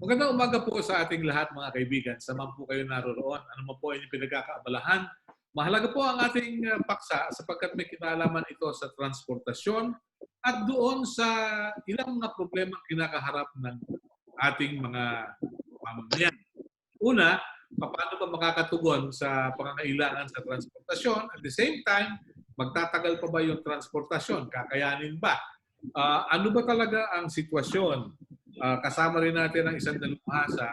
Magandang umaga po sa ating lahat mga kaibigan. Saan po kayo naroroon. Ano man po inyong pinagkakaabalahan. Mahalaga po ang ating paksa sapagkat may kinalaman ito sa transportasyon at doon sa ilang mga problema kinakaharap ng ating mga mamamayan. Una, paano ba makakatugon sa pangangailangan sa transportasyon? At the same time, magtatagal pa ba yung transportasyon? Kakayanin ba? Ano ba talaga ang sitwasyon? Kasama rin natin ang isang dalubhasa,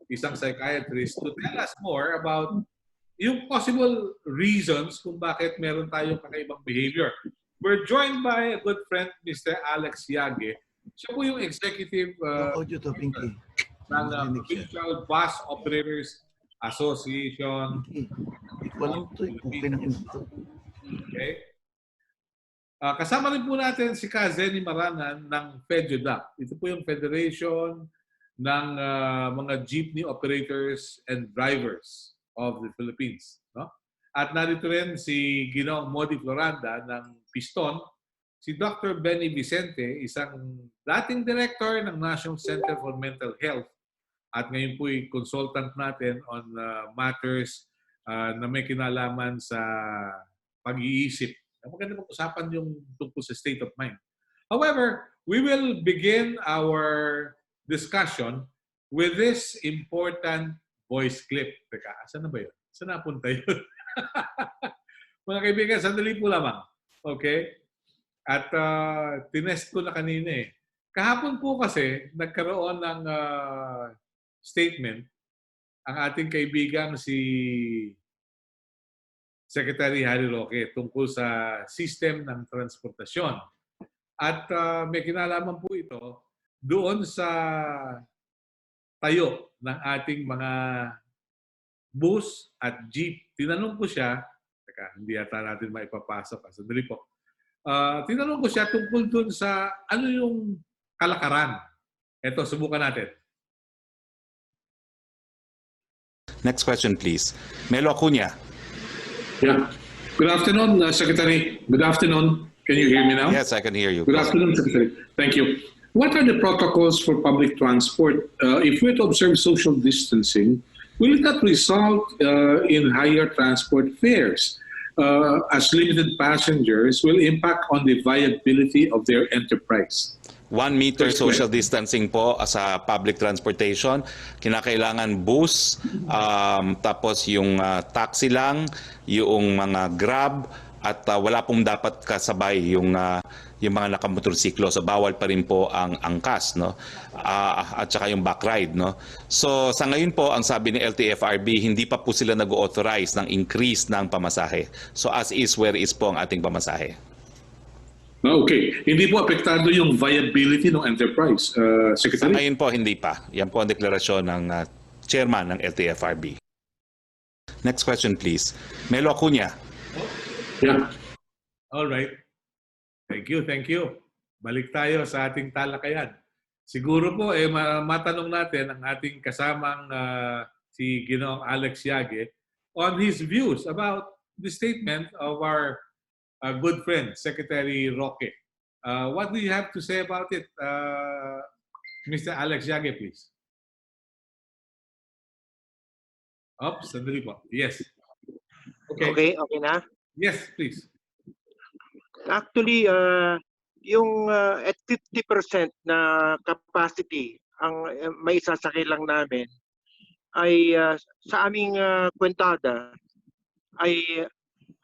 isang psychiatrist to tell us more about yung possible reasons kung bakit meron tayong kakaibang behavior. We're joined by a good friend, Mr. Alex Yage. Siya po yung executive ng Provincial Bus Operators Association. Okay. Kasama rin po natin si Zenny Maranan ng FEDUDAP. Ito po yung Federation ng mga Jeepney Operators and Drivers of the Philippines. No? At narito rin si Ginoong Modi Floranda ng Piston, si Dr. Benny Vicente, isang dating director ng National Center for Mental Health at ngayon po ay consultant natin on matters na may kinalaman sa pag-iisip. Maganda pag-usapan yung tungkol sa state of mind. However, we will begin our discussion with this important voice clip. Teka, asan na ba yun? Saan napunta yun? Mga kaibigan, sandali po lamang. Okay? At tinest ko na kanina eh. Kahapon po kasi, nagkaroon ng statement ang ating kaibigang si Secretary Harry Roque tungkol sa system ng transportasyon. At may kinalaman po ito doon sa tayo ng ating mga bus at jeep. Tinanong ko siya, teka, hindi yata natin maipapasok. Sandali po. Tinanong ko siya tungkol doon sa ano yung kalakaran. Ito, subukan natin. Next question, please. Melo Acuña. Yeah. Good afternoon, Secretary. Good afternoon. Can you hear me now? Yes, I can hear you. Good afternoon, Secretary. Thank you. What are the protocols for public transport? If we observe social distancing, will it not result in higher transport fares as limited passengers will impact on the viability of their enterprise? 1 meter social distancing po sa public transportation. Kinakailangan bus, tapos yung taxi lang, yung mga grab, at wala pong dapat kasabay yung mga nakamotorsiklo. So bawal pa rin po ang angkas, no? At saka yung back ride, no? So sa ngayon po, ang sabi ni LTFRB, hindi pa po sila nag-authorize ng increase ng pamasahe. So as is, where is po ang ating pamasahe. Okay. Hindi po apektado yung viability ng enterprise, Secretary? Sa ngayon po, hindi pa. Yan po ang deklarasyon ng chairman ng LTFRB. Next question, please. Melo Acuña. Yeah. All right. Thank you, thank you. Balik tayo sa ating talakayan. Siguro po, matanong natin ang ating kasamang si Ginoong Alex Yage on his views about the statement of our good friend, Secretary Roque. What do you have to say about it, Mr. Alex Yage, please? Oops, sandali po. Yes. Okay na? Yes, please. Actually, yung at 50% na capacity ang may sasakay lang namin ay sa aming kwentada ay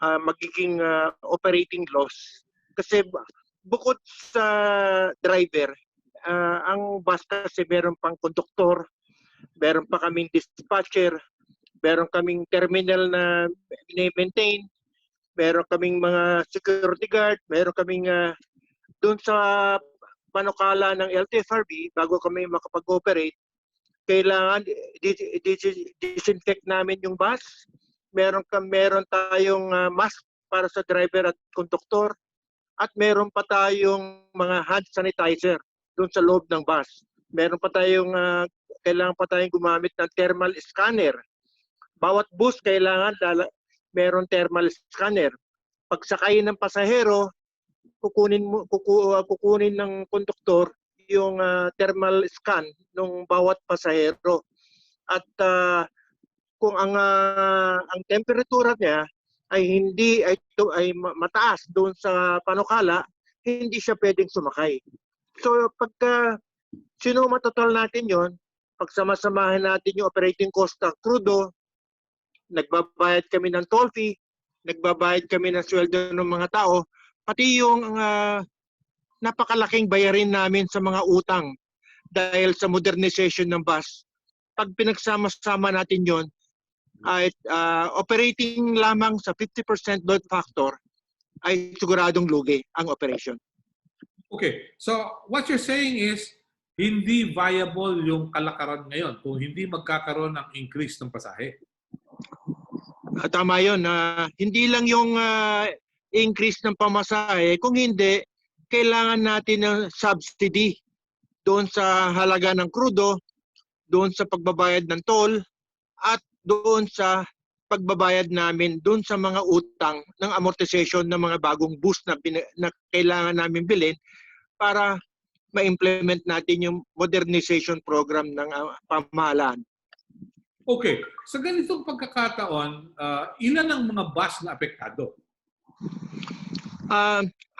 magiging operating loss. Kasi bukod sa driver, ang bus kasi meron pang konduktor, meron pa kaming dispatcher, meron kaming terminal na maintain, meron kaming mga security guard, meron kaming doon sa panukala ng LTFRB, bago kami makapag-operate, kailangan disinfect namin yung bus. Meron tayong mask para sa driver at konduktor, at meron pa tayong mga hand sanitizer doon sa loob ng bus. Meron pa tayong kailangan pa tayong gumamit ng thermal scanner. Bawat bus kailangan meron thermal scanner. Pag sakay ng pasahero, kukunin ng konduktor yung thermal scan ng bawat pasahero. At kung ang temperatura niya ay mataas doon sa panukala, hindi siya pwedeng sumakay. So pagka sinumatotal natin yon, pagsamasamahin natin yung operating cost ng crudo, nagbabayad kami ng toll fee, nagbabayad kami ng sweldo ng mga tao, pati yung napakalaking bayarin namin sa mga utang dahil sa modernization ng bus. Pag pinagsama-sama natin yon, ay operating lamang sa 50% load factor ay siguradong lugi ang operation. Okay, so what you're saying is hindi viable yung kalakaran ngayon kung hindi magkakaroon ng increase ng pasahe. Tama yun. Hindi lang yung increase ng pamasahe, kung hindi, kailangan natin ng subsidy doon sa halaga ng krudo, doon sa pagbabayad ng toll, at doon sa pagbabayad namin doon sa mga utang ng amortization ng mga bagong bus na kailangan namin bilhin para ma-implement natin yung modernization program ng pamahalaan. Okay, sa ganitong pagkakataon, ilan ang mga bus na apektado?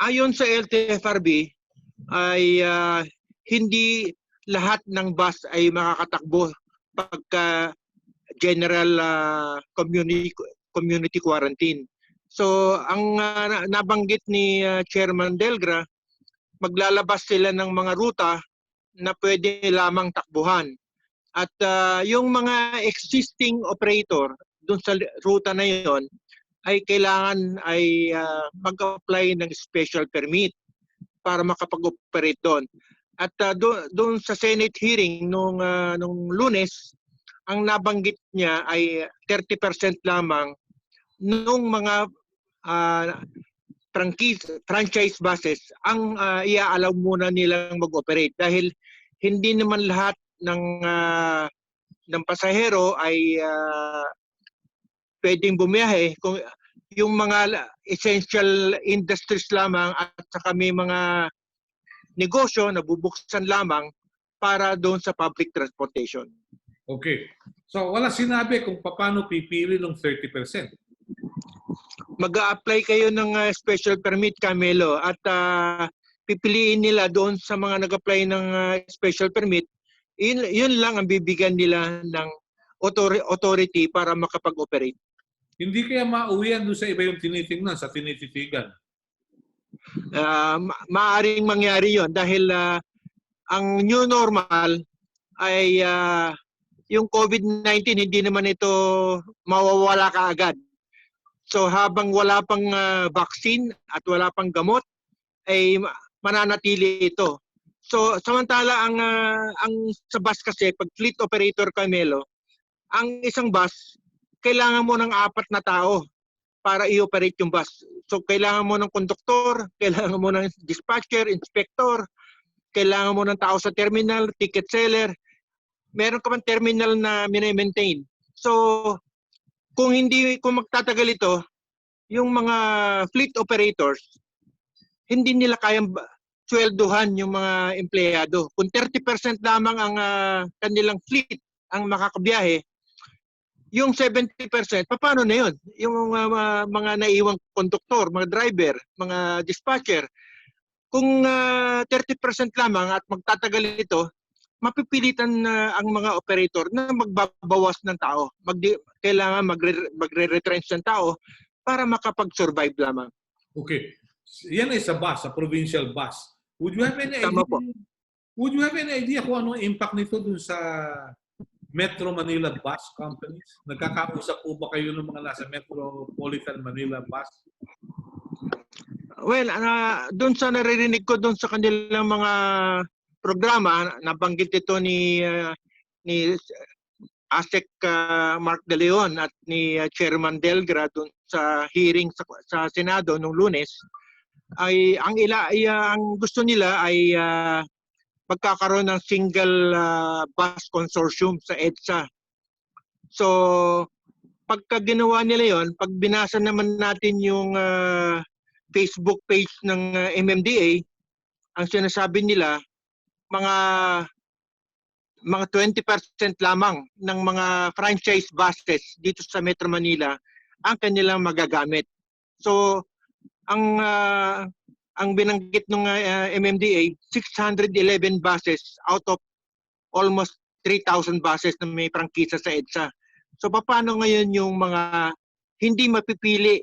Ayon sa LTFRB, ay hindi lahat ng bus ay makakatakbo pagka general community quarantine. So ang nabanggit ni Chairman Delgra, maglalabas sila ng mga ruta na pwede lamang takbuhan. At yung mga existing operator dun sa ruta na yon ay kailangan ay mag-apply ng special permit para makapag-operate doon. At doon sa Senate hearing nung Lunes, ang nabanggit niya ay 30% lamang nung mga franchise buses ang iaalaw muna nilang mag-operate dahil hindi naman lahat ng pasahero ay pwedeng bumiyahe. Kung yung mga essential industries lamang at saka may mga negosyo na bubuksan lamang para doon sa public transportation. Okay. So wala sinabi kung paano pipili ng 30%. Mag-a-apply kayo ng special permit, Camelo, at pipiliin nila doon sa mga nag-apply ng special permit. Yun lang ang bibigyan nila ng authority para makapag-operate. Hindi kaya mauwian doon sa iba yung tinitingnan, sa tinititigan? Maaaring mangyari yon dahil ang new normal ay yung COVID-19, hindi naman ito mawawala kaagad. So habang wala pang vaccine at wala pang gamot, ay mananatili ito. So samantala ang sa bus kasi, pag fleet operator, Camelo, ang isang bus, kailangan mo ng 4 na tao para i-operate yung bus. So kailangan mo ng konduktor, kailangan mo ng dispatcher, inspector, kailangan mo ng tao sa terminal, ticket seller, meron ka man terminal na mini-maintain. So kung magtatagal ito, yung mga fleet operators, hindi nila kayang swelduhan yung mga empleyado. Kung 30% lamang ang kanilang fleet ang makakabiyahe, yung 70%, paano na yun? Yung mga naiwang konduktor, mga driver, mga dispatcher, kung 30% lamang at magtatagal ito, mapipilitan ang mga operator na magbabawas ng tao. Kailangan magre-retrench ng tao para makapag-survive lamang. Okay. Yan ay sa bus, sa provincial bus. Would you have any idea kung ano ang impact nito dun sa Metro Manila Bus Companies? Nagkakausap po ba kayo ng mga nasa Metropolitan Manila Bus? Well, doon sa naririnig ko doon sa kanilang mga programa, nabanggit ito ni ASEC Mark De Leon at ni Chairman Delgra doon sa hearing sa Senado nung Lunes, ay ang gusto nila ay magkakaroon ng single bus consortium sa EDSA. So pagka ginawa nila yon, pag binasa naman natin yung Facebook page ng MMDA, ang sinasabi nila, mga 20% lamang ng mga franchise buses dito sa Metro Manila ang kanilang magagamit. So ang binanggit ng MMDA, 611 buses out of almost 3,000 buses na may prangkisa sa EDSA. So paano ngayon yung mga hindi mapipili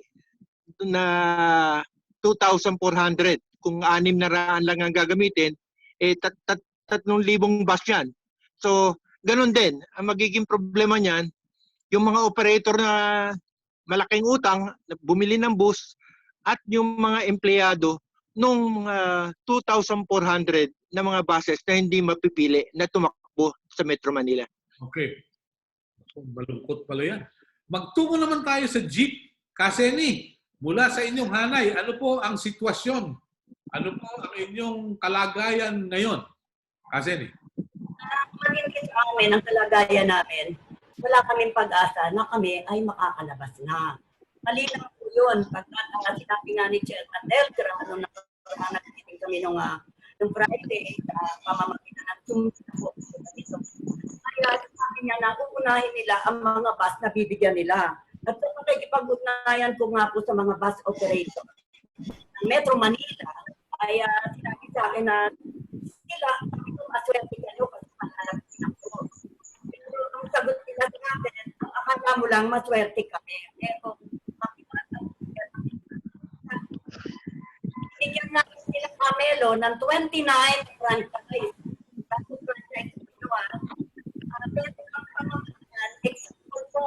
na 2,400 kung 600 lang ang gagamitin, 3,000 bus yan. So ganun din, ang magiging problema niyan, yung mga operator na malaking utang, bumili ng bus, at yung mga empleyado nung 2,400 na mga buses na hindi mapipili na tumakbo sa Metro Manila. Okay. Malungkot pala yan. Magtungo naman tayo sa jeep. Kaseni, mula sa inyong hanay, ano po ang sitwasyon? Ano po ang inyong kalagayan ngayon? Kaseni. Malimit sa amin, ang kalagayan namin, wala kaming pag-asa na kami ay makakalabas na. Malinaw po yun. Pagka sinabi nga ni Chairman Delgra, nung nagtiting kami nung Friday, pamamagitan ng Zoom. Kaya sabi niya na uunahin nila ang mga bus na bibigyan nila. At sa pakikipag-ugnayan ko nga po sa mga bus operator ng Metro Manila, ay sinabi sa akin na sila, maswerte kayo kasi malalap sila po. Pero ang sagot nila sa akin, ang akala mo lang maswerte kami. Pero bigyan natin sila Camelo ng 29 franchise. Tapos franchise ito pero ang pamamagitan, example po,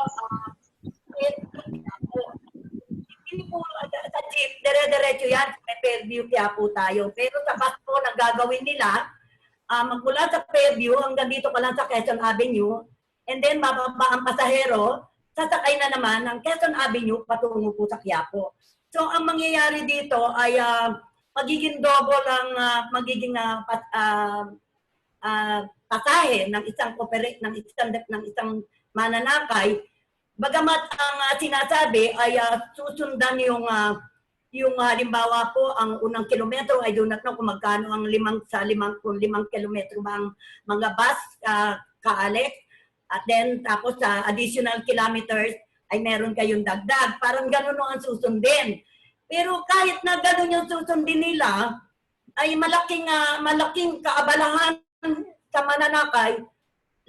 hindi po sa jeep, dire-diretso yan, may Fairview kaya po tayo. Pero sa bus po, na gagawin nila, magmula sa Fairview hanggang dito ka lang sa Quezon Avenue, and then bababa ang pasahero, sasakay na naman ng Quezon Avenue patungo po sa Quiapo. So ang mangyayari dito ay magiging double ang magiging pasahe ng isang mananakay. Bagamat ang sinasabi ay susundan yung halimbawa po ang unang kilometro, I do not know kung magkano ang 5 kilometro ba ang mga bus kaalis, at then tapos sa additional kilometers ay meron kayong dagdag. Parang gano'n ang susundin. Pero kahit na gano'n yung susundin nila, ay malaking kaabalahan sa mananakay,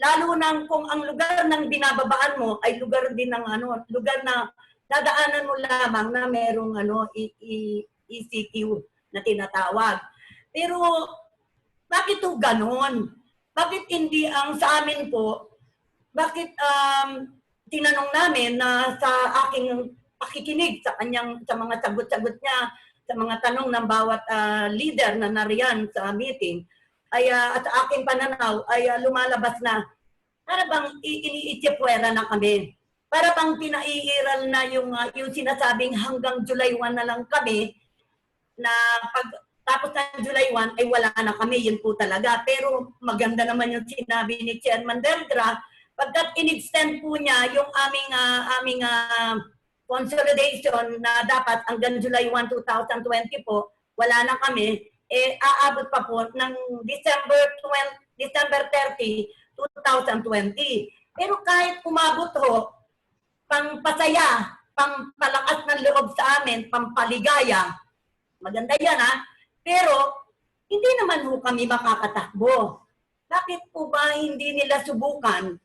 lalo nang kung ang lugar ng binababaan mo ay lugar din ng lugar na dadaanan mo lamang na merong ECQ na tinatawag. Pero bakit ito gano'n? Bakit hindi ang sa amin po, bakit tinanong namin na sa aking pakikinig sa mga sagot-sagot niya, sa mga tanong ng bawat leader na nariyan sa meeting, ay at sa aking pananaw ay lumalabas na para bang iniitsipwera na kami. Para bang pinaiiral na yung sinasabing hanggang July 1 na lang kami, na tapos ng July 1 ay wala na kami, yun po talaga. Pero maganda naman yung sinabi ni Chairman Delgra, pagkat in-extend po niya yung aming consolidation na dapat hanggang July 1, 2020 po, wala na kami, aabot pa po ng December 30, 2020. Pero kahit umabot ho, pangpasaya, pampalakas ng loob sa amin, pampaligaya, maganda yan pero hindi naman ho kami makakatakbo. Bakit po ba hindi nila subukan?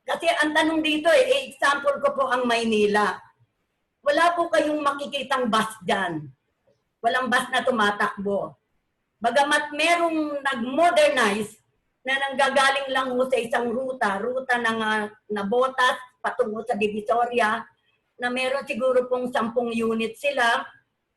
Kasi ang tanong dito example ko po ang Maynila. Wala po kayong makikitang bus dyan. Walang bus na tumatakbo. Bagamat merong nag-modernize na nanggagaling lang ho sa isang ruta ng Nabotas patungo sa Divisoria, na meron siguro pong 10 units sila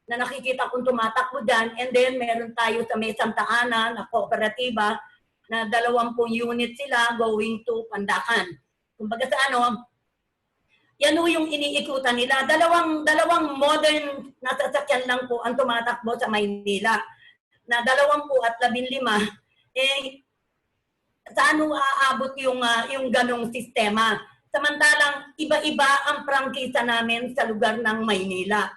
na nakikita kong tumatakbo dyan, and then meron tayo sa May Santa Ana na kooperatiba na 20 units sila going to Pandacan. Kumbaga sa yan ho yung iniikutan nila. Dalawang modern na sasakyan lang po ang tumatakbo sa Maynila. Na 20 at 15, saan aabot yung ganong sistema? Samantalang iba-iba ang prangkisa namin sa lugar ng Maynila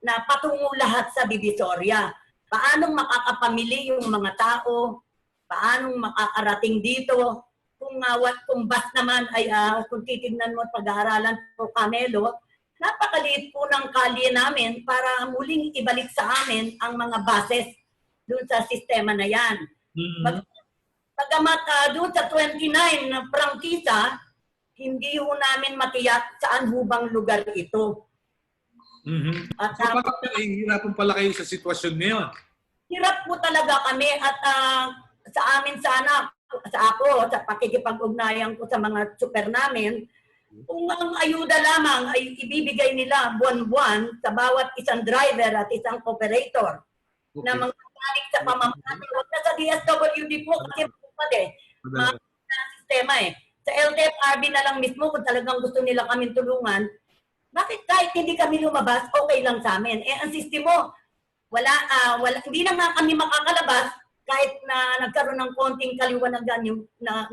na patungo lahat sa Divisoria. Paano makakapamili yung mga tao? paanong makakarating dito. Kung bus naman ay, kung titignan mo pag-aaralan po Camelo, napakaliit po ng kalye namin para muling ibalik sa amin ang mga buses doon sa sistema na yan. Pagamat doon sa 29 na prangkisa, hindi ho namin matiyak saan hubang lugar ito. At So bakit nahihirapan pala kayo sa sitwasyon ngayon? hirap po talaga kami at sa amin sana, sa pakikipag-ugnayan ko sa mga super namin, kung ang ayuda lamang ay ibibigay nila buwan-buwan sa bawat isang driver at isang operator na mga galing sa pamamahala. Huwag na sa DSWD po kasi mga sistema Sa LTFRB na lang mismo kung talagang gusto nila kaming tulungan, bakit kahit hindi kami lumabas, okay lang sa amin? Ang sistema mo, hindi na nga kami makakalabas kahit na nagkaroon ng konting kaliwanagan yung na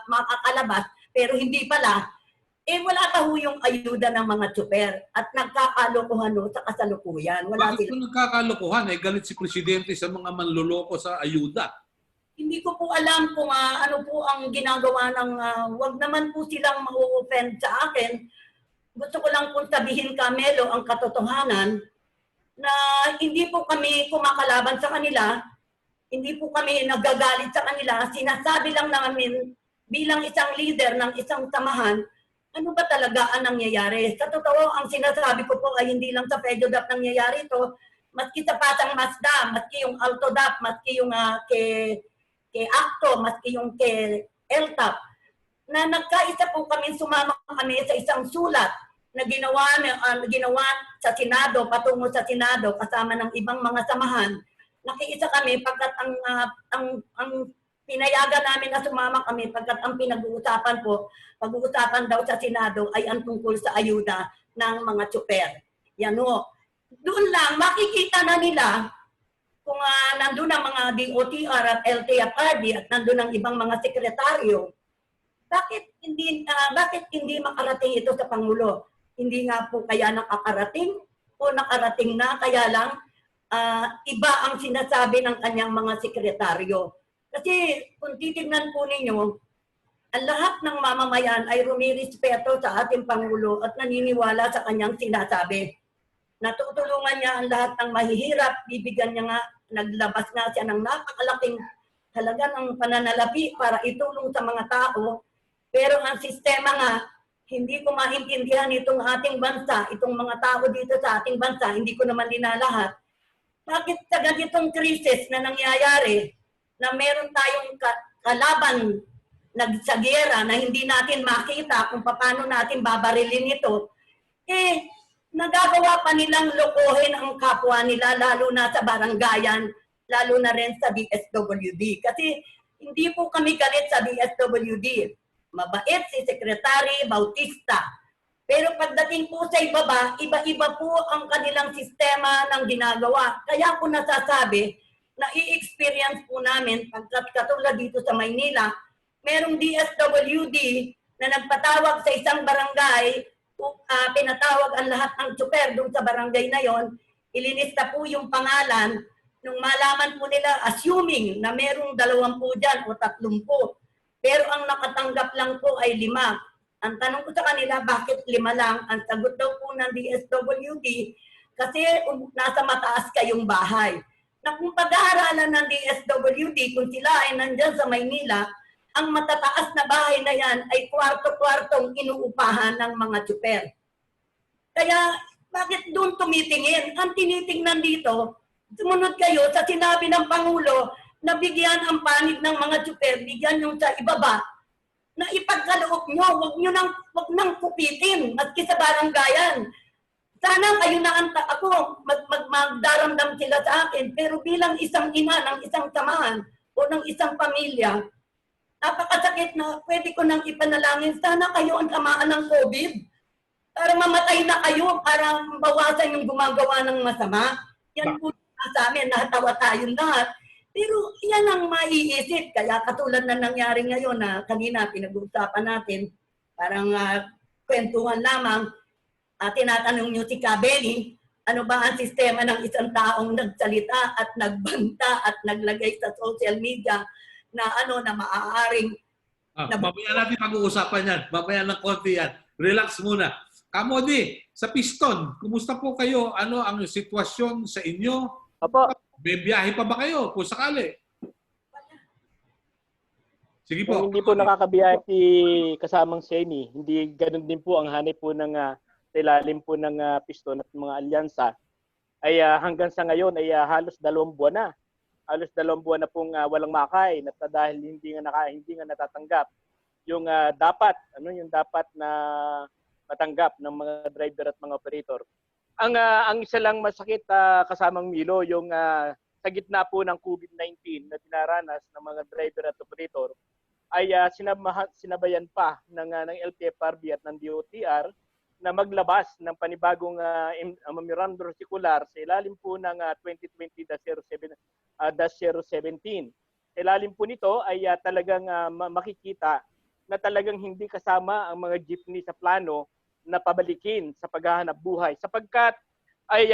makakalabas, pero hindi pala, wala pa ho yung ayuda ng mga tsuper at nagkakalokohan sa kasalukuyan. Bakit kung nagkakalokohan, galit si Presidente sa mga manloloko sa ayuda? Hindi ko po alam kung ano po ang ginagawa ng, wag naman po silang ma-offend sa akin. Gusto ko lang po sabihin, Camelo, ang katotohanan na hindi po kami kumakalaban sa kanila, hindi po kami nagagalit sa kanila, sinasabi lang namin bilang isang leader ng isang samahan, ano ba talaga ang nangyayari? Sa totoo, ang sinasabi ko po ay hindi lang sa FEDODAP nangyayari ito, maski sa Patang Mazda, maski yung Altodap, maski yung kay Acto, maski yung kay LTAP, na nagkaisa po kami, sumama kami sa isang sulat na ginawa sa Senado, patungo sa Senado, kasama ng ibang mga samahan. Nakiisa kami pagkat ang pinayagan namin na sumama kami pagkat ang pag-uusapan daw sa Senado ay ang tungkol sa ayuda ng mga tsuper. Yan o. Doon lang, makikita na nila kung nandun ang mga DOTR at LTFRB at nandun ang ibang mga sekretaryo, bakit hindi makarating ito sa Pangulo? Hindi nga po kaya nakakarating o nakarating na, kaya lang iba ang sinasabi ng kanyang mga sekretaryo. Kasi kung titignan po ninyo, ang lahat ng mamamayan ay rumirespeto sa ating Pangulo at naniniwala sa kanyang sinasabi. Natutulungan niya ang lahat ng mahihirap, bibigyan niya nga, naglabas nga siya ng napakalaking halaga ng pananalapi para itulong sa mga tao. Pero ang sistema nga, hindi ko maintindihan itong ating bansa, itong mga tao dito sa ating bansa, hindi ko naman dinalahat. Bakit sa ganitong krisis na nangyayari, na meron tayong kalaban sa giyera na hindi natin makita kung paano natin babarilin ito, nagagawa pa nilang lokohin ang kapwa nila, lalo na sa baranggayan, lalo na rin sa DSWD. Kasi hindi po kami galit sa DSWD. Mabait si Secretary Bautista. Pero pagdating po sa ibaba, iba-iba po ang kanilang sistema ng ginagawa. Kaya po nasasabi na i-experience po namin, pagkat katulad dito sa Maynila, merong DSWD na nagpatawag sa isang barangay, pinatawag ang lahat ng tsuper doon sa barangay na yon, ilinista po yung pangalan, nung malaman po nila, assuming na merong 20 dyan o 30, pero ang nakatanggap lang po ay 5. Ang tanong ko sa kanila, bakit 5 lang? Ang sagot daw po ng DSWD, kasi nasa mataas kayong bahay. Na kung pag-aaralan ng DSWD, kung sila ay nandyan sa Maynila, ang matataas na bahay na yan ay kwarto-kwartong inuupahan ng mga tsuper. Kaya bakit doon tumitingin? Ang tinitingnan dito, sumunod kayo sa sinabi ng Pangulo na bigyan ang panig ng mga tsuper, bigyan yung sa ibaba, na ipagkaloob nyo, wag nang kupitin, maski sa baranggayan. Sana kayo na ako, magdaramdam sila sa akin, pero bilang isang ina ng isang samahan o ng isang pamilya, napakasakit na pwede ko nang ipanalangin, sana kayo ang tamaan ng COVID para mamatay na kayo, para bawasan yung gumagawa ng masama. Yan po sa amin, natawa tayong lahat. Pero yan ang maiisip. Kaya katulad na nangyari ngayon na kanina pinag-uusapan natin, parang kwentuhan lamang, tinatanong nyo si Kabeli, ano ba ang sistema ng isang taong nagsalita at nagbanta at naglagay sa social media na ano na maaaring Mamaya natin pag-uusapan yan. Mamaya ng konti yan. Relax muna. Kamodi, sa Piston, kumusta po kayo? Ano ang sitwasyon sa inyo? Opo, May biyahe pa ba kayo kung sakali? Sige po. kung hindi po nakakabiyahe si kasamang Seni, hindi ganun din po ang hanay po ng sa ilalim po ng piston at mga alyansa, ay hanggang sa ngayon ay halos 2 buwan na. Halos 2 buwan na pong walang makain at dahil hindi nga natatanggap yung dapat na matanggap ng mga driver at mga operator. Ang isa lang masakit kasamang Milo, yung sa gitna po ng COVID-19 na dinaranas ng mga driver at operator ay sinabayan pa ng LTFRB at ng DOTR na maglabas ng panibagong memorandum circular sa ilalim po ng 2020-017. Sa ilalim po nito ay talagang makikita na talagang hindi kasama ang mga jeepney sa plano na pabalikin sa paghahanap buhay sapagkat ay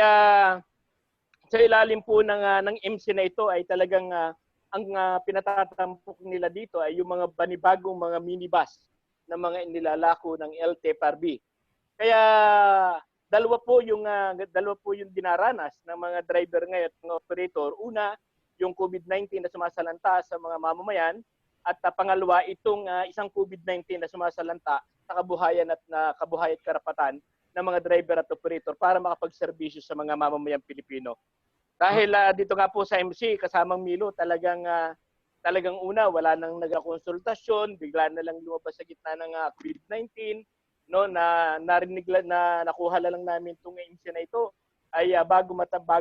sa ilalim po ng MC na ito ay talagang ang pinatatampok nila dito ay yung mga panibagong mga minibus na mga inilalako ng LTFRB. Kaya dalawa po yung dinaranas ng mga driver ngayon at mga operator. Una, yung COVID-19 na sumasalanta sa mga mamamayan at pangalawa itong isang COVID-19 na sumasalanta sa kabuhayan at karapatan ng mga driver at operator para makapagserbisyo sa mga mamamayang Pilipino. Dahil dito nga po sa MC kasamang Milo, talagang una wala nang nagkonsultasyon, bigla na lang lumabas sa gitna ng COVID-19. No, na narinig na nakuha lang namin itong MC na ito ay bago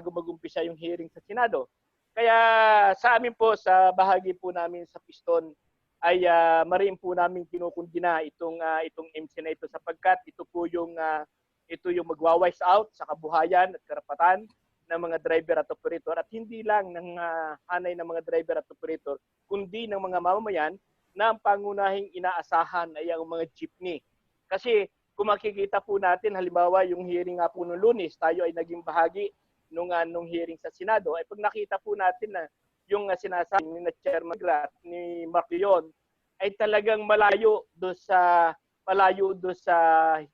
mag-umpisa yung hearing sa Senado. Kaya sa amin po, sa bahagi po namin sa Piston ay marin po namin kinukundina itong MC na ito sapagkat ito yung magwa-wise out sa kabuhayan at karapatan ng mga driver at operator at hindi lang ng hanay ng mga driver at operator kundi ng mga mamamayan na ang pangunahing inaasahan ay ang mga jeepney. Kasi kung makikita po natin, halimbawa yung hearing nga po noong Lunes, tayo ay naging bahagi nung hearing sa Senado, ay pag nakita po natin na yung sinasabi ni Chairman Grat, ni Mark Leon, ay talagang malayo do sa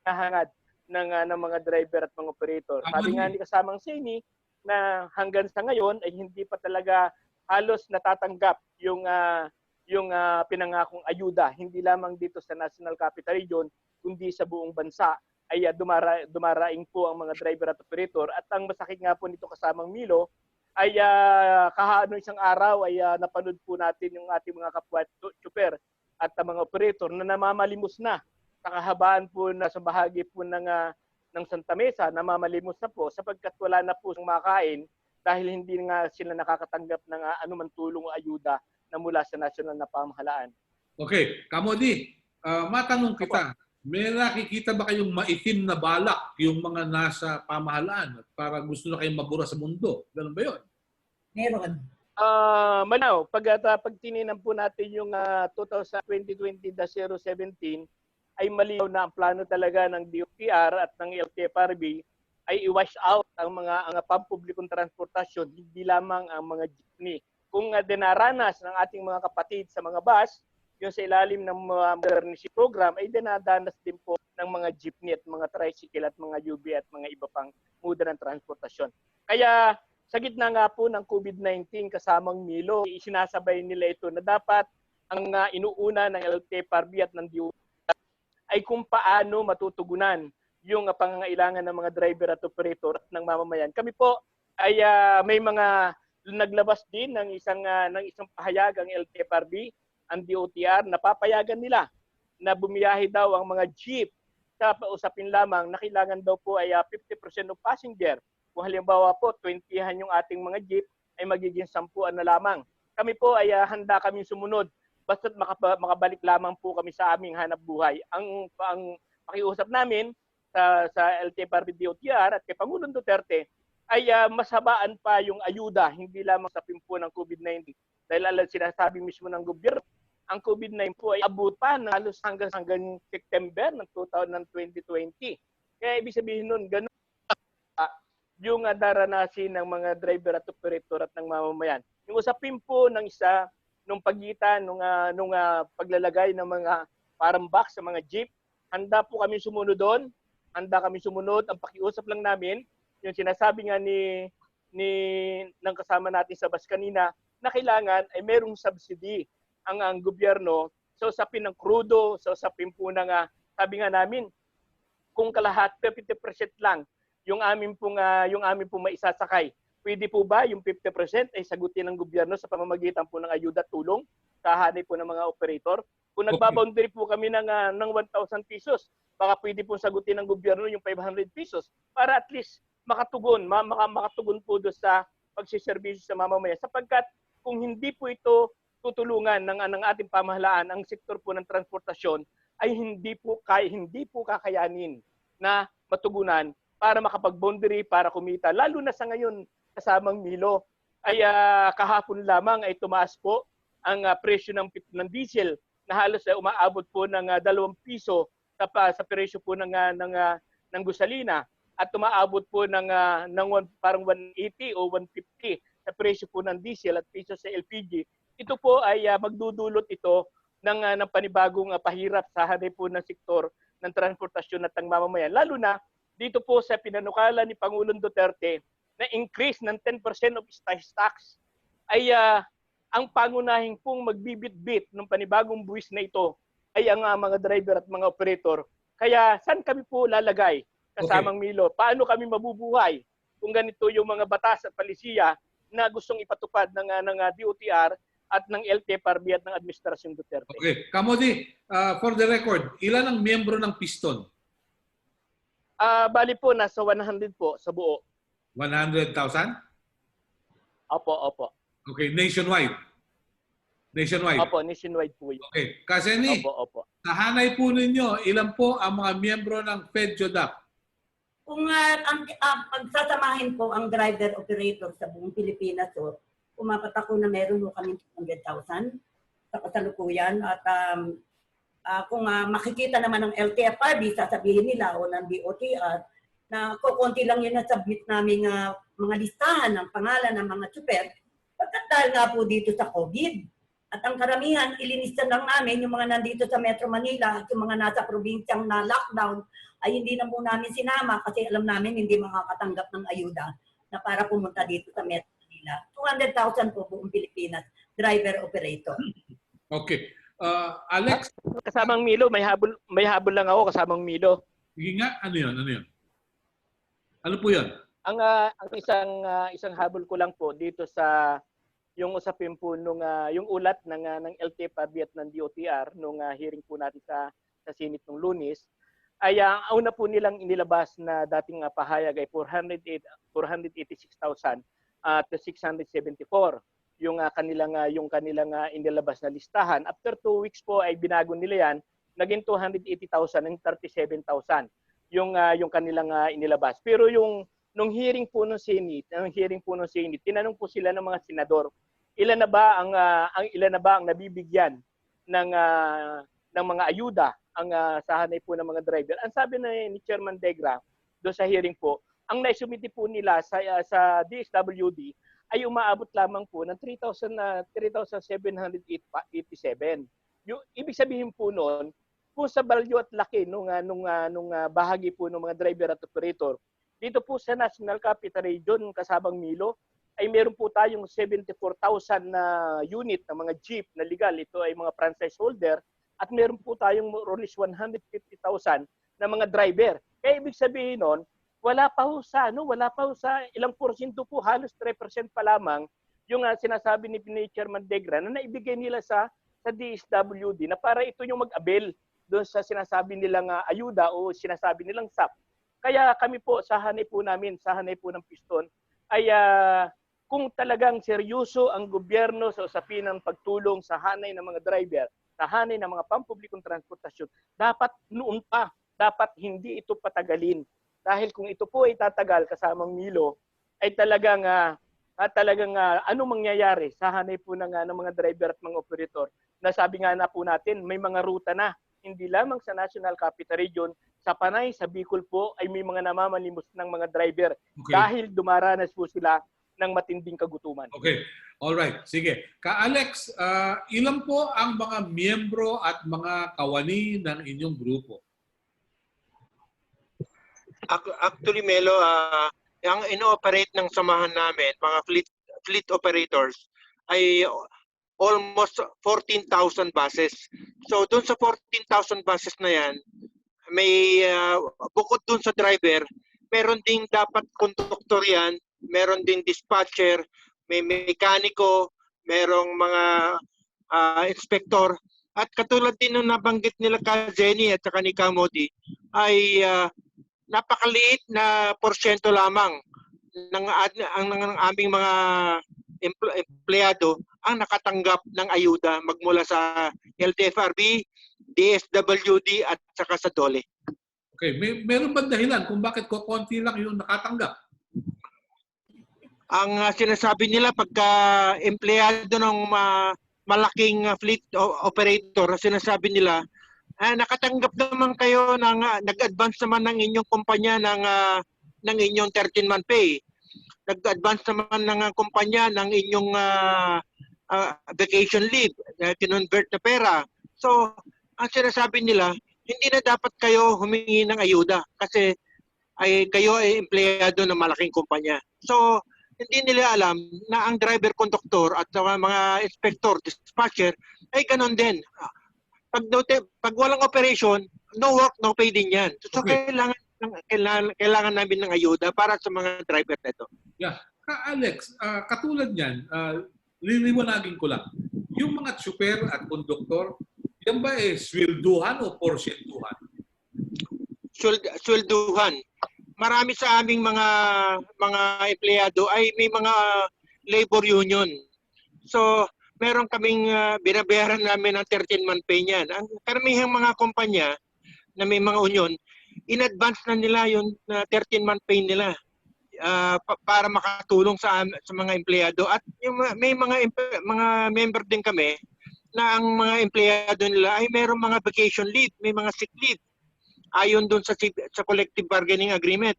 hahangad ng mga driver at mga operator. Sabi nga ni kasamang Seni na hanggang sa ngayon ay hindi pa talaga halos natatanggap yung pinangakong ayuda, hindi lamang dito sa National Capital Region, kundi sa buong bansa ay dumaraing po ang mga driver at operator. At ang masakit nga po nito kasamang Milo ay isang araw ay napanood po natin yung ating mga kapwa super at mga operator na namamalimos na sa kahabaan po na sa bahagi po ng Santa Mesa, namamalimos na po sapagkat wala na po siyang makain dahil hindi nga sila nakakatanggap ng anumang tulong o ayuda na mula sa nasyonal na pamahalaan. Okay, Kamodi, matanong kita, may nakikita ba kayong maitim na balak yung mga nasa pamahalaan at para gusto na kayong mabura sa mundo? Ganun ba yun? meron. Manaw, pag tininan po natin yung 2020-017, ay malinaw na ang plano talaga ng DOTR at ng LTFRB ay i-wash out ang mga pampublikong transportasyon, hindi lamang ang mga jeepney. Kung dinaranas ng ating mga kapatid sa mga bus, yung sa ilalim ng modernization program ay dinadanas din po ng mga jeepney at mga tricycle at mga UB at mga iba pang moda ng transportasyon. Kaya sa gitna nga po ng COVID-19 kasamang Milo, isinasabay nila ito na dapat ang inuuna ng LTFRB at ng DOTR ay kung paano matutugunan yung pangangailangan ng mga driver at operator at ng mamamayan. Kami po ay may mga naglabas din ng isang pahayag ang LTFRB, ang DOTR, napapayagan nila na bumiyahe daw ang mga jeep sa usapin lamang na kailangan daw po ay 50% of passenger. Kung halimbawa po 20han yung ating mga jeep ay magiging 10 na lamang. Kami po ay handa kaming sumunod basta't makabalik lamang po kami sa aming hanap buhay. Ang pakiusap namin sa LTFRB DOTR at kay Pangulong Duterte ay mas habaan pa yung ayuda, hindi lamang sa pimpo ng COVID-19. Dahil sinasabi mismo ng gobyerno, ang COVID-19 po ay abot pa na halos hanggang September ng 2020. Kaya ibig sabihin nun, ganun yung daranasin ng mga driver at operator at ng mamamayan. Yung usapin po ng isa nung pagitan nung paglalagay ng mga parang box sa mga jeep. Handa po kami sumunod doon. Handa kami sumunod. Ang pakiusap lang namin, yung sinasabi nga ng kasama natin sa bus kanina, na kailangan ay merong subsidy ang gobyerno sa usapin ng krudo, sa usapin po ng, sabi nga namin, kung kalahat, 50% lang yung amin pong maisasakay. Pwede po ba yung 50% ay sagutin ng gobyerno sa pamamagitan po ng ayuda at tulong sa hanay po ng mga operator? Kung nagbaboundary po kami ng 1,000 pesos, baka pwede po sagutin ng gobyerno yung 500 pesos para at least makatugon po doon sa pagsiservisyo sa mamamayan. Sapagkat kung hindi po ito tutulungan ng ating pamahalaan, ang sektor po ng transportasyon ay hindi po kakayanin na matugunan para makapag-boundary, para kumita. Lalo na sa ngayon, kasamang Milo, ay kahapon lamang ay tumaas po ang presyo ng diesel na halos ay umaabot po ng 2 piso sa presyo po ng gasolina at umaabot po ng parang 180 o 150 sa presyo po ng diesel at piso sa LPG. Ito po ay magdudulot ito ng panibagong pahirap sa hanay po ng sektor ng transportasyon at ng mamamayan. Lalo na dito po sa pinanukala ni Pangulong Duterte na increase ng 10% of excise tax ay ang pangunahing pong magbibit-bit ng panibagong buwis na ito ay ang mga driver at mga operator. Kaya saan kami po lalagay kasamang Milo? Paano kami mabubuhay kung ganito yung mga batas at palisiya na gustong ipatupad ng DOTR at ng LTFRB at ng Administrasyong Duterte? Okay. Kamodi, for the record, ilan ang miyembro ng Piston? Bali po, nasa 100 po sa buo. 100,000? Opo. Okay, nationwide. Nationwide. Opo, nationwide po yun. Okay. Kaseni, Opo. sa hanay po ninyo, ilan po ang mga miyembro ng FEDJODAP? Kung pagsasamahin po ang driver operator sa buong Pilipinas, so, umapat ako na meron po kami 200,000 sa kasalukuyan. At kung makikita naman ng LTFRB, sasabihin nila o ng DOTR na kukunti lang yun na submit namin mga listahan ng pangalan ng mga tsuper. Pagkat dahil nga po dito sa COVID, at ang karamihan, ilinista lang namin yung mga nandito sa Metro Manila at yung mga nasa probinsyang na lockdown ay hindi na po namin sinama kasi alam namin hindi makakatanggap ng ayuda na para pumunta dito sa Metro Manila. 200,000 po buong Pilipinas, driver operator. Okay. Alex? Kasamang Milo, may habol lang ako kasamang Milo. Sige nga, ano yun? Ano po yun? Ang isang habol ko lang po dito sa yung usapin po yung ulat ng LTFRB at ng DOTR nung hearing po natin sa Senate nung Lunes ay ang una po nilang inilabas na dating pahayag ay 486,000 to 674 yung kanilang inilabas na listahan. After 2 weeks po ay binago nila yan, naging 280,000 and 37,000 yung kanilang inilabas. Pero nung hearing po ng Senate, tinanong po sila ng mga senador, ilan na ba ang nabibigyan ng mga ayuda ang sa hanay po ng mga driver. Ang sabi ni Chairman Degra do sa hearing po, ang naisumiti po nila sa DSWD ay umaabot lamang po ng 3,787. Yung ibig sabihin po noon, kung sa value at laki nung bahagi po ng mga driver at operator, dito po sa National Capital Region kasabang Milo, ay meron po tayong 74,000 na unit ng mga jeep na legal. Ito ay mga franchise holder. At meron po tayong more or less 150,000 na mga driver. Kaya ibig sabihin nun, wala pa ho sa ilang porsyento po, halos 3% pa lamang yung sinasabi ni Chairman Degra na naibigay nila sa DSWD na para ito yung mag-avail doon sa sinasabi nilang ayuda o sinasabi nilang SAP. Kaya kami po, sa hanay po ng Piston, ay kung talagang seryoso ang gobyerno sa usapin ng pagtulong sa hanay ng mga driver, sa hanay ng mga pampublikong transportasyon, dapat noon pa, dapat hindi ito patagalin. Dahil kung ito po ay tatagal kasamang Milo, ay talagang anong mangyayari sa hanay po ng mga driver at mga operator. Nasabi nga na po natin, may mga ruta na, hindi lamang sa National Capital Region, sa Panay, sa Bicol po, ay may mga namamalimos ng mga driver. Okay. Dahil dumaranas po sila ng matinding kagutuman. Okay. Alright. Sige. Ka-Alex, ilan po ang mga miyembro at mga kawani ng inyong grupo? Actually, Melo, ang ino-operate ng samahan namin, mga fleet operators, ay almost 14,000 buses. So doon sa 14,000 buses na yan, may bukod doon sa driver, meron ding dapat conductor yan, meron ding dispatcher, may mekaniko, merong mga inspector. At katulad din nung nabanggit nila ka Jenny at saka ni Kamodi, ay napakaliit na porsyento lamang ng aming mga empleyado ang nakatanggap ng ayuda magmula sa LTFRB, DSWD at saka sa DOLE. Okay. Meron ba dahilan kung bakit konti lang yung nakatanggap? Ang sinasabi nila pagka empleyado ng malaking fleet operator, sinasabi nila, nakatanggap naman kayo ng nag-advance naman ng inyong kumpanya ng inyong 13-month pay. Nag-advance naman ng kumpanya ng inyong vacation leave, kinonvert na pera. So, ang sinasabi nila, hindi na dapat kayo humingi ng ayuda kasi kayo ay empleyado ng malaking kumpanya. So, hindi nila alam na ang driver, conductor at mga inspector, dispatcher ay ganon din. Pag walang operation, no work, no pay din yan. So, Okay. kailangan namin ng ayuda para sa mga driver nito. Yeah. Alex, katulad niyan, liliwanagin ko lang. Yung mga tsuper at konduktor, yan ba swelduhan o porsyentuhan? Swelduhan. Marami sa aming mga empleyado ay may mga labor union. So, meron kaming binabayaran namin ng 13-month pay niyan. Ang karamihang mga kumpanya na may mga union, in advance na nila yung 13-month pay nila para makatulong sa mga empleyado. At yung may mga member din kami na ang mga empleyado nila ay mayroong mga vacation leave, may mga sick leave ayon doon sa collective bargaining agreement.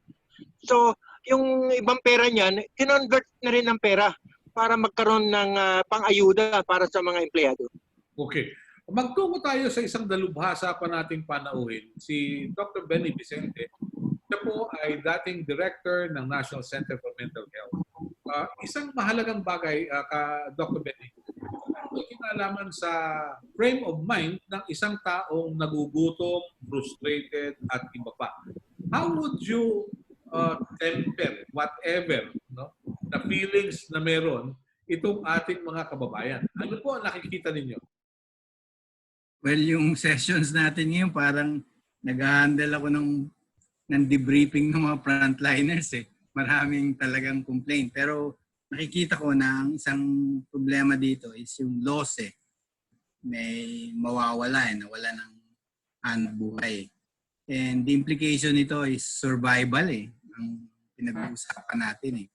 So, yung ibang pera niyan, kinonvert na rin ng pera para magkaroon ng pang-ayuda para sa mga empleyado. Okay. Magtungo tayo sa isang dalubhasa pa nating panauhin. Si Dr. Benny Vicente, siya po ay dating director ng National Center for Mental Health. Isang mahalagang bagay, Dr. Benny, may kinalaman sa frame of mind ng isang taong nagugutom, frustrated, at iba pa. How would you temper whatever na feelings na meron itong ating mga kababayan? Ano po ang nakikita ninyo? Well, yung sessions natin ngayon parang nag-handle ako ng debriefing ng mga frontliners eh. Maraming talagang complaint. Pero nakikita ko na ang isang problema dito is yung loss eh. May mawawala nawala ng hanap buhay. And the implication nito is survival eh. Ang pinag-uusapan natin eh.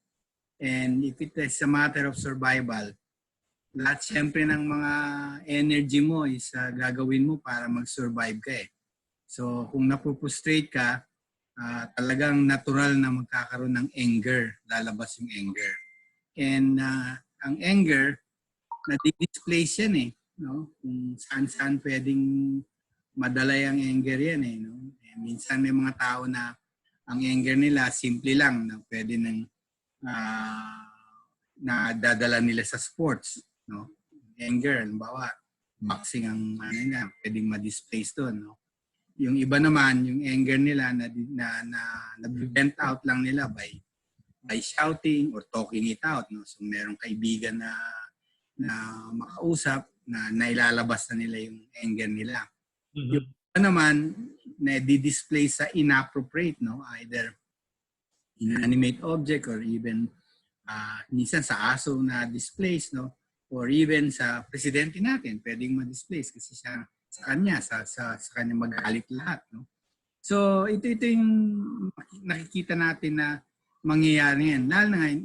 And if it is a matter of survival, lahat siyempre ng mga energy mo is gagawin mo para mag-survive ka eh. So kung napupustrate ka, talagang natural na magkakaroon ng anger, lalabas yung anger. And ang anger, na-displace yan eh. No? Kung saan-saan pwedeng madala yung anger yan eh. No? Minsan may mga tao na ang anger nila simple lang na pwede nang nadadala nila sa sports. No? Anger, halimbawa, boxing ang nila, pwedeng ma-displace doon. No? Yung iba naman, yung anger nila na-vent out lang nila by shouting or talking it out. No? So merong kaibigan na makausap na nailalabas na nila yung anger nila. Mm-hmm. Yung iba naman, na-display sa inappropriate, no? Either inanimate object or even minsan sa aso na displace, no? Or even sa presidente natin, pwedeng ma-displace kasi sa kanya magalit lahat. No? So, ito yung nakikita natin na mangyayari yan. Lalo na ngayon,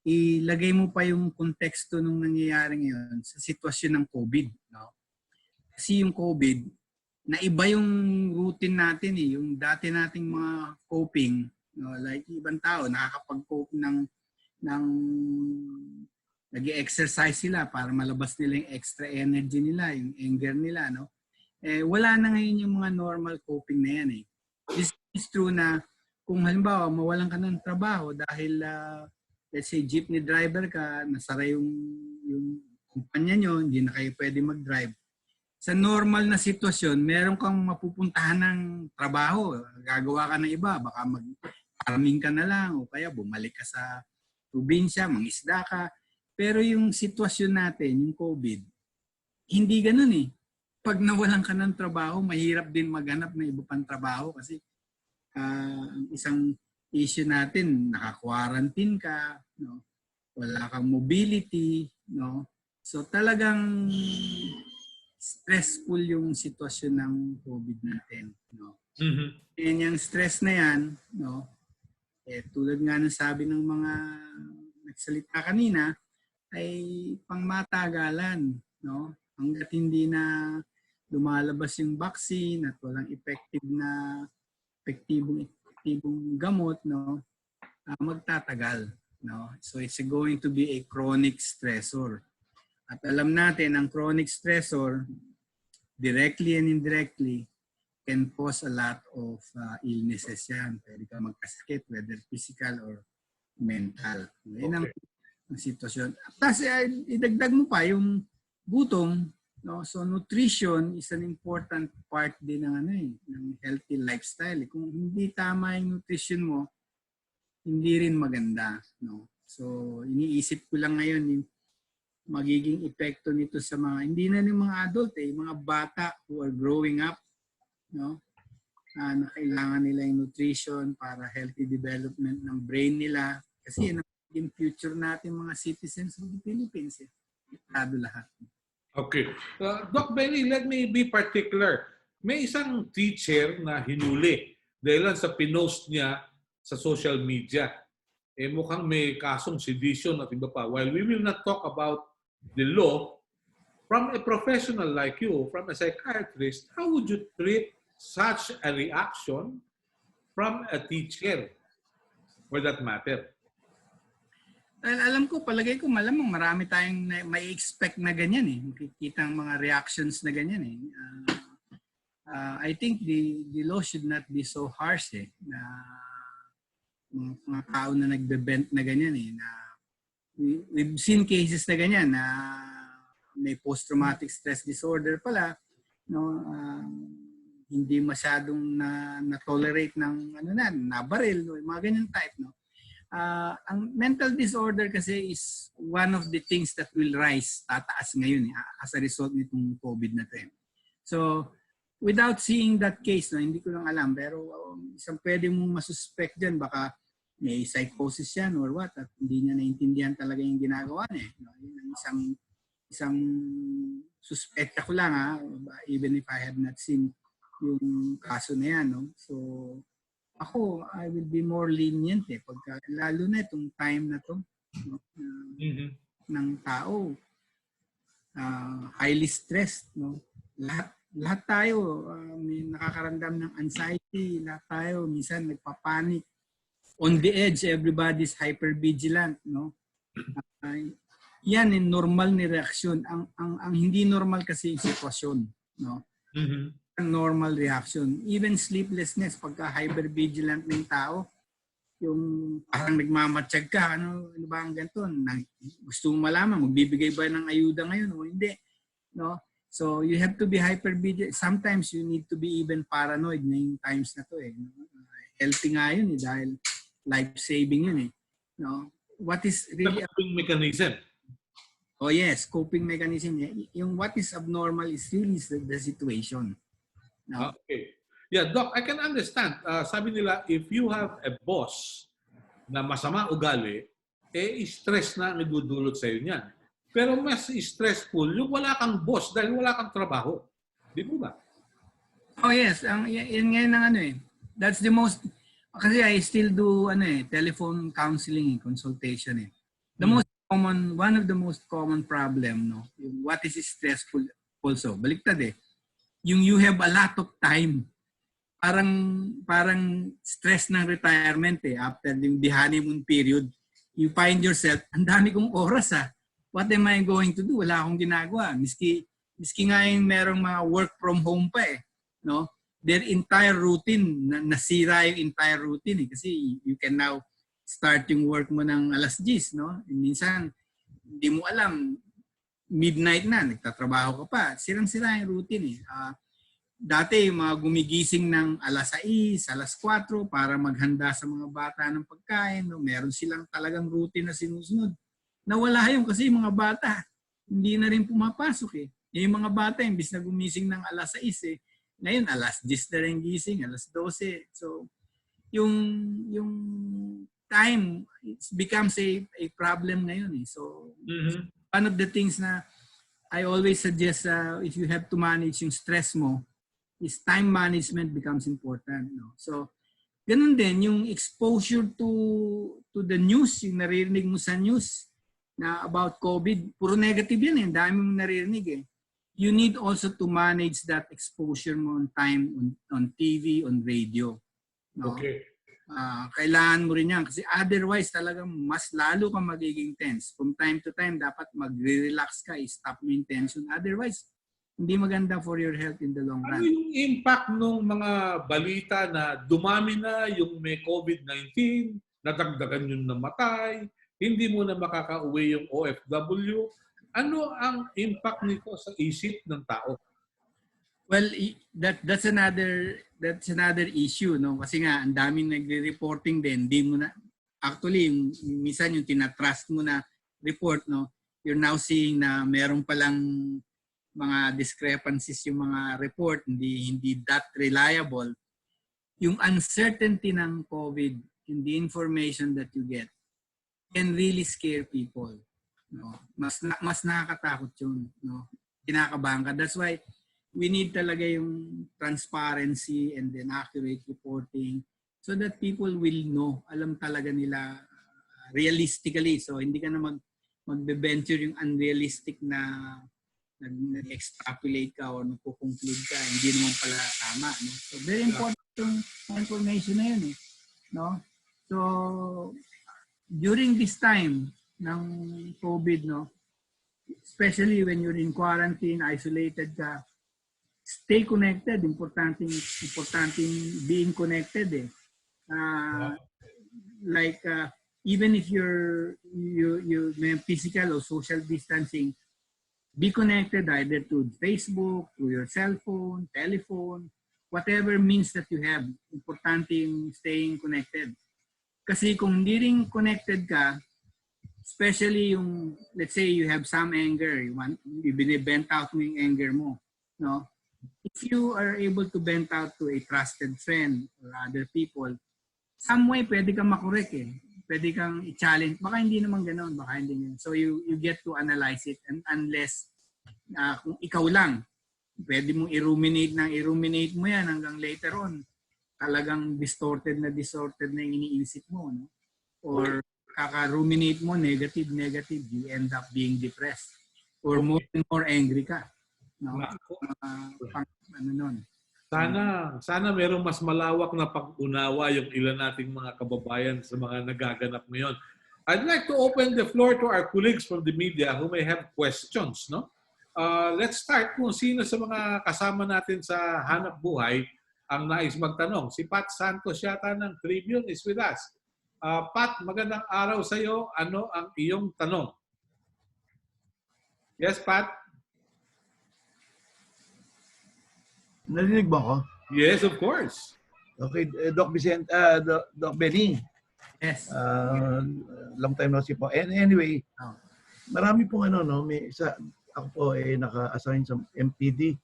ilagay mo pa yung konteksto nung nangyayari ngayon sa sitwasyon ng COVID. No? Kasi yung COVID, naiba yung routine natin eh. Yung dati nating mga coping, no? Like ibang tao, nakakapag-cope ng ng nag-exercise sila para malabas nila yung extra energy nila, yung anger nila, no? Wala na ngayon yung mga normal coping na yan eh. This is true na kung halimbawa mawalan ka ng trabaho dahil let's say jeepney driver ka, nasara yung kumpanya nyo, hindi na kayo pwede mag-drive. Sa normal na sitwasyon, meron kang mapupuntahan ng trabaho, gagawa ka ng iba, baka mag-farming ka na lang o kaya bumalik ka sa probinsya, mangisda ka. Pero yung sitwasyon natin, yung COVID, hindi ganun eh. Pag nawalan ka ng trabaho, mahirap din maghanap ng iba pang trabaho kasi ang isang issue natin, naka-quarantine ka, no? Wala kang mobility, no? So talagang stressful yung sitwasyon ng COVID natin, no? Mhm. And yung stress na yan, no? Tulad nga ng sabi ng mga nagsalita kanina, ay pangmatagalan, no? Hanggat hindi na lumalabas yung vaccine at walang epektibong gamot, no? Magtatagal, no? So it's going to be a chronic stressor. At alam natin, ang chronic stressor, directly and indirectly, can cause a lot of illnesses yan. Pwede ka magkasakit, whether physical or mental. Yan ang sitwasyon. Tapos idagdag mo pa yung gutom, no? So nutrition is an important part din ng ng healthy lifestyle. Kung hindi tama yung nutrition mo, hindi rin maganda, no? So iniisip ko lang ngayon yung magiging epekto nito sa mga hindi na yung mga adult mga bata who are growing up, no? Na kailangan nila yung nutrition para healthy development ng brain nila kasi in future natin mga citizens of the Philippines. Itado lahat. Okay. Doc Benny, let me be particular. May isang teacher na hinuli dahil sa pinost niya sa social media. Mukhang may kasong sedition at iba pa. While we will not talk about the law, from a professional like you, from a psychiatrist, how would you treat such a reaction from a teacher for that matter? Alam ko, palagay ko, malamang marami tayong may expect na ganyan eh. Makikita ang mga reactions na ganyan eh. I think the law should not be so harsh eh. Na mga tao na nagbe-bent na ganyan eh. Na we've seen cases na ganyan na may post-traumatic stress disorder pala, no? Hindi masyadong na-tolerate ng nabaril, no? Mga ganyan type, no? Ang mental disorder kasi is one of the things that will rise, tataas ngayon as a result nitong COVID na ito. So, without seeing that case, no, hindi ko lang alam, pero isang pwede mong masuspect dyan, baka may psychosis yan or what, at hindi niya naintindihan talaga yung ginagawa niya. No? Yun ang isang suspect ko lang, even if I have not seen yung kaso na yan. No? So, ako, I will be more lenient pagka, lalo na itong time na to, no? Ng tao. Highly stressed. No? Lahat tayo may nakakaramdam ng anxiety. Lahat tayo minsan nagpapanik. On the edge, everybody's hypervigilant. No? Yan yung normal ni reaksyon. Ang hindi normal kasi yung sitwasyon. No? Normal reaction. Even sleeplessness, pagka hypervigilant ng tao, yung parang nagmamatsyag ka, ano ba ang ganito? Gusto mong malaman, magbibigay ba ng ayuda ngayon o hindi? No? So, you have to be hypervigilant. Sometimes, you need to be even paranoid ngayong times na to eh. Healthy nga yun dahil life-saving yun eh. No? What is really... Coping mechanism. Oh yes, coping mechanism. Yung what is abnormal is really the situation. No? Okay. Yeah, Doc, I can understand. Sabi nila, if you have a boss na masama ugali, stress na ang nagdudulot sa'yo niyan. Pero mas stressful yung wala kang boss dahil wala kang trabaho. Di po ba? Oh yes, yun ngayon ang that's the most, kasi I still do telephone counseling and consultation eh. The most common, one of the most common problem, no, what is stressful also, baliktad yung you have a lot of time. Parang stress ng retirement after yung honeymoon period. you find yourself, ang dami kong oras What am I going to do? Wala akong ginagawa. Miski nga yung merong mga work from home pa no? Their entire routine, nasira yung entire routine kasi you can now start yung work mo ng alas 10, no? Minsan, hindi mo alam, midnight na, nagtatrabaho ka pa. Sirang-sira yung routine Dati, yung mga gumigising ng alas 6, alas 4 para maghanda sa mga bata ng pagkain. No? Meron silang talagang routine na sinusunod. Nawala yun kasi yung mga bata, hindi na rin pumapasok Yung mga bata, imbis na gumising ng alas 6 ngayon alas 10 na rin gising, alas 12. So, yung time, it becomes a problem ngayon So, one of the things na I always suggest if you have to manage yung stress mo, is time management becomes important. No? So, ganun din, yung exposure to the news, yung naririnig mo sa news na about COVID, puro negative yan ang dami mong naririnig You need also to manage that exposure mo on time, on TV, on radio. No? Okay. Kailangan mo rin yan kasi otherwise talagang mas lalo kang magiging tense. From time to time, dapat magre-relax ka, stop mo yung tension. Otherwise, hindi maganda for your health in the long run. Ano yung impact ng mga balita na dumami na yung may COVID-19, nadagdagan yung namatay, hindi mo na makaka-uwi yung OFW? Ano ang impact nito sa isip ng tao? Well, that's another issue, no? Kasi nga ang daming nagre-reporting din, hindi mo na actually minsan yung tinatrust mo na report, no? You're now seeing na meron palang mga discrepancies yung mga report, hindi that reliable. Yung uncertainty ng COVID in the information that you get can really scare people. No? Mas nakakatakot yun. No? Kinakabahan ka. That's why we need talaga yung transparency and then accurate reporting so that people will know. Alam talaga nila realistically. So hindi ka na magbe-venture yung unrealistic na nag-extrapolate ka o nagko-conclude ka, hindi naman pala tama. No? So, very important yung information na yun. No? So, during this time ng COVID, no, especially when you're in quarantine, isolated ka, stay connected. Importante being connected. Even if you may physical or social distancing, be connected either to Facebook, to your cell phone, telephone, whatever means that you have. Importante yung staying connected. Kasi kung hindi rin connected ka, especially yung, let's say you have some anger, you binibent out mo yung anger mo. No? If you are able to vent out to a trusted friend or other people, some way pwede kang makorek Pwede kang i-challenge. Baka hindi naman ganoon, baka hindi ganoon. So you get to analyze it, and unless kung ikaw lang, pwede mong i-ruminate mo yan hanggang later on. Talagang distorted na yung iniisip mo. No? Or kaka-ruminate mo, negative, you end up being depressed. Or more and more angry ka. No? Sana merong mas malawak na pag-unawa yung ilan nating mga kababayan sa mga nagaganap ngayon. I'd like to open the floor to our colleagues from the media who may have questions. No? Let's start kung sino sa mga kasama natin sa Hanap Buhay ang nais magtanong. Si Pat Santos yata ng Tribune is with us. Pat, magandang araw sa iyo. Ano ang iyong tanong? Yes, Pat? Narinig ba ako? Yes, of course. Okay, Doc Vicente, Doc Benny. Yes. Long time no see po. And anyway, marami pong ako po naka-assign sa MPD.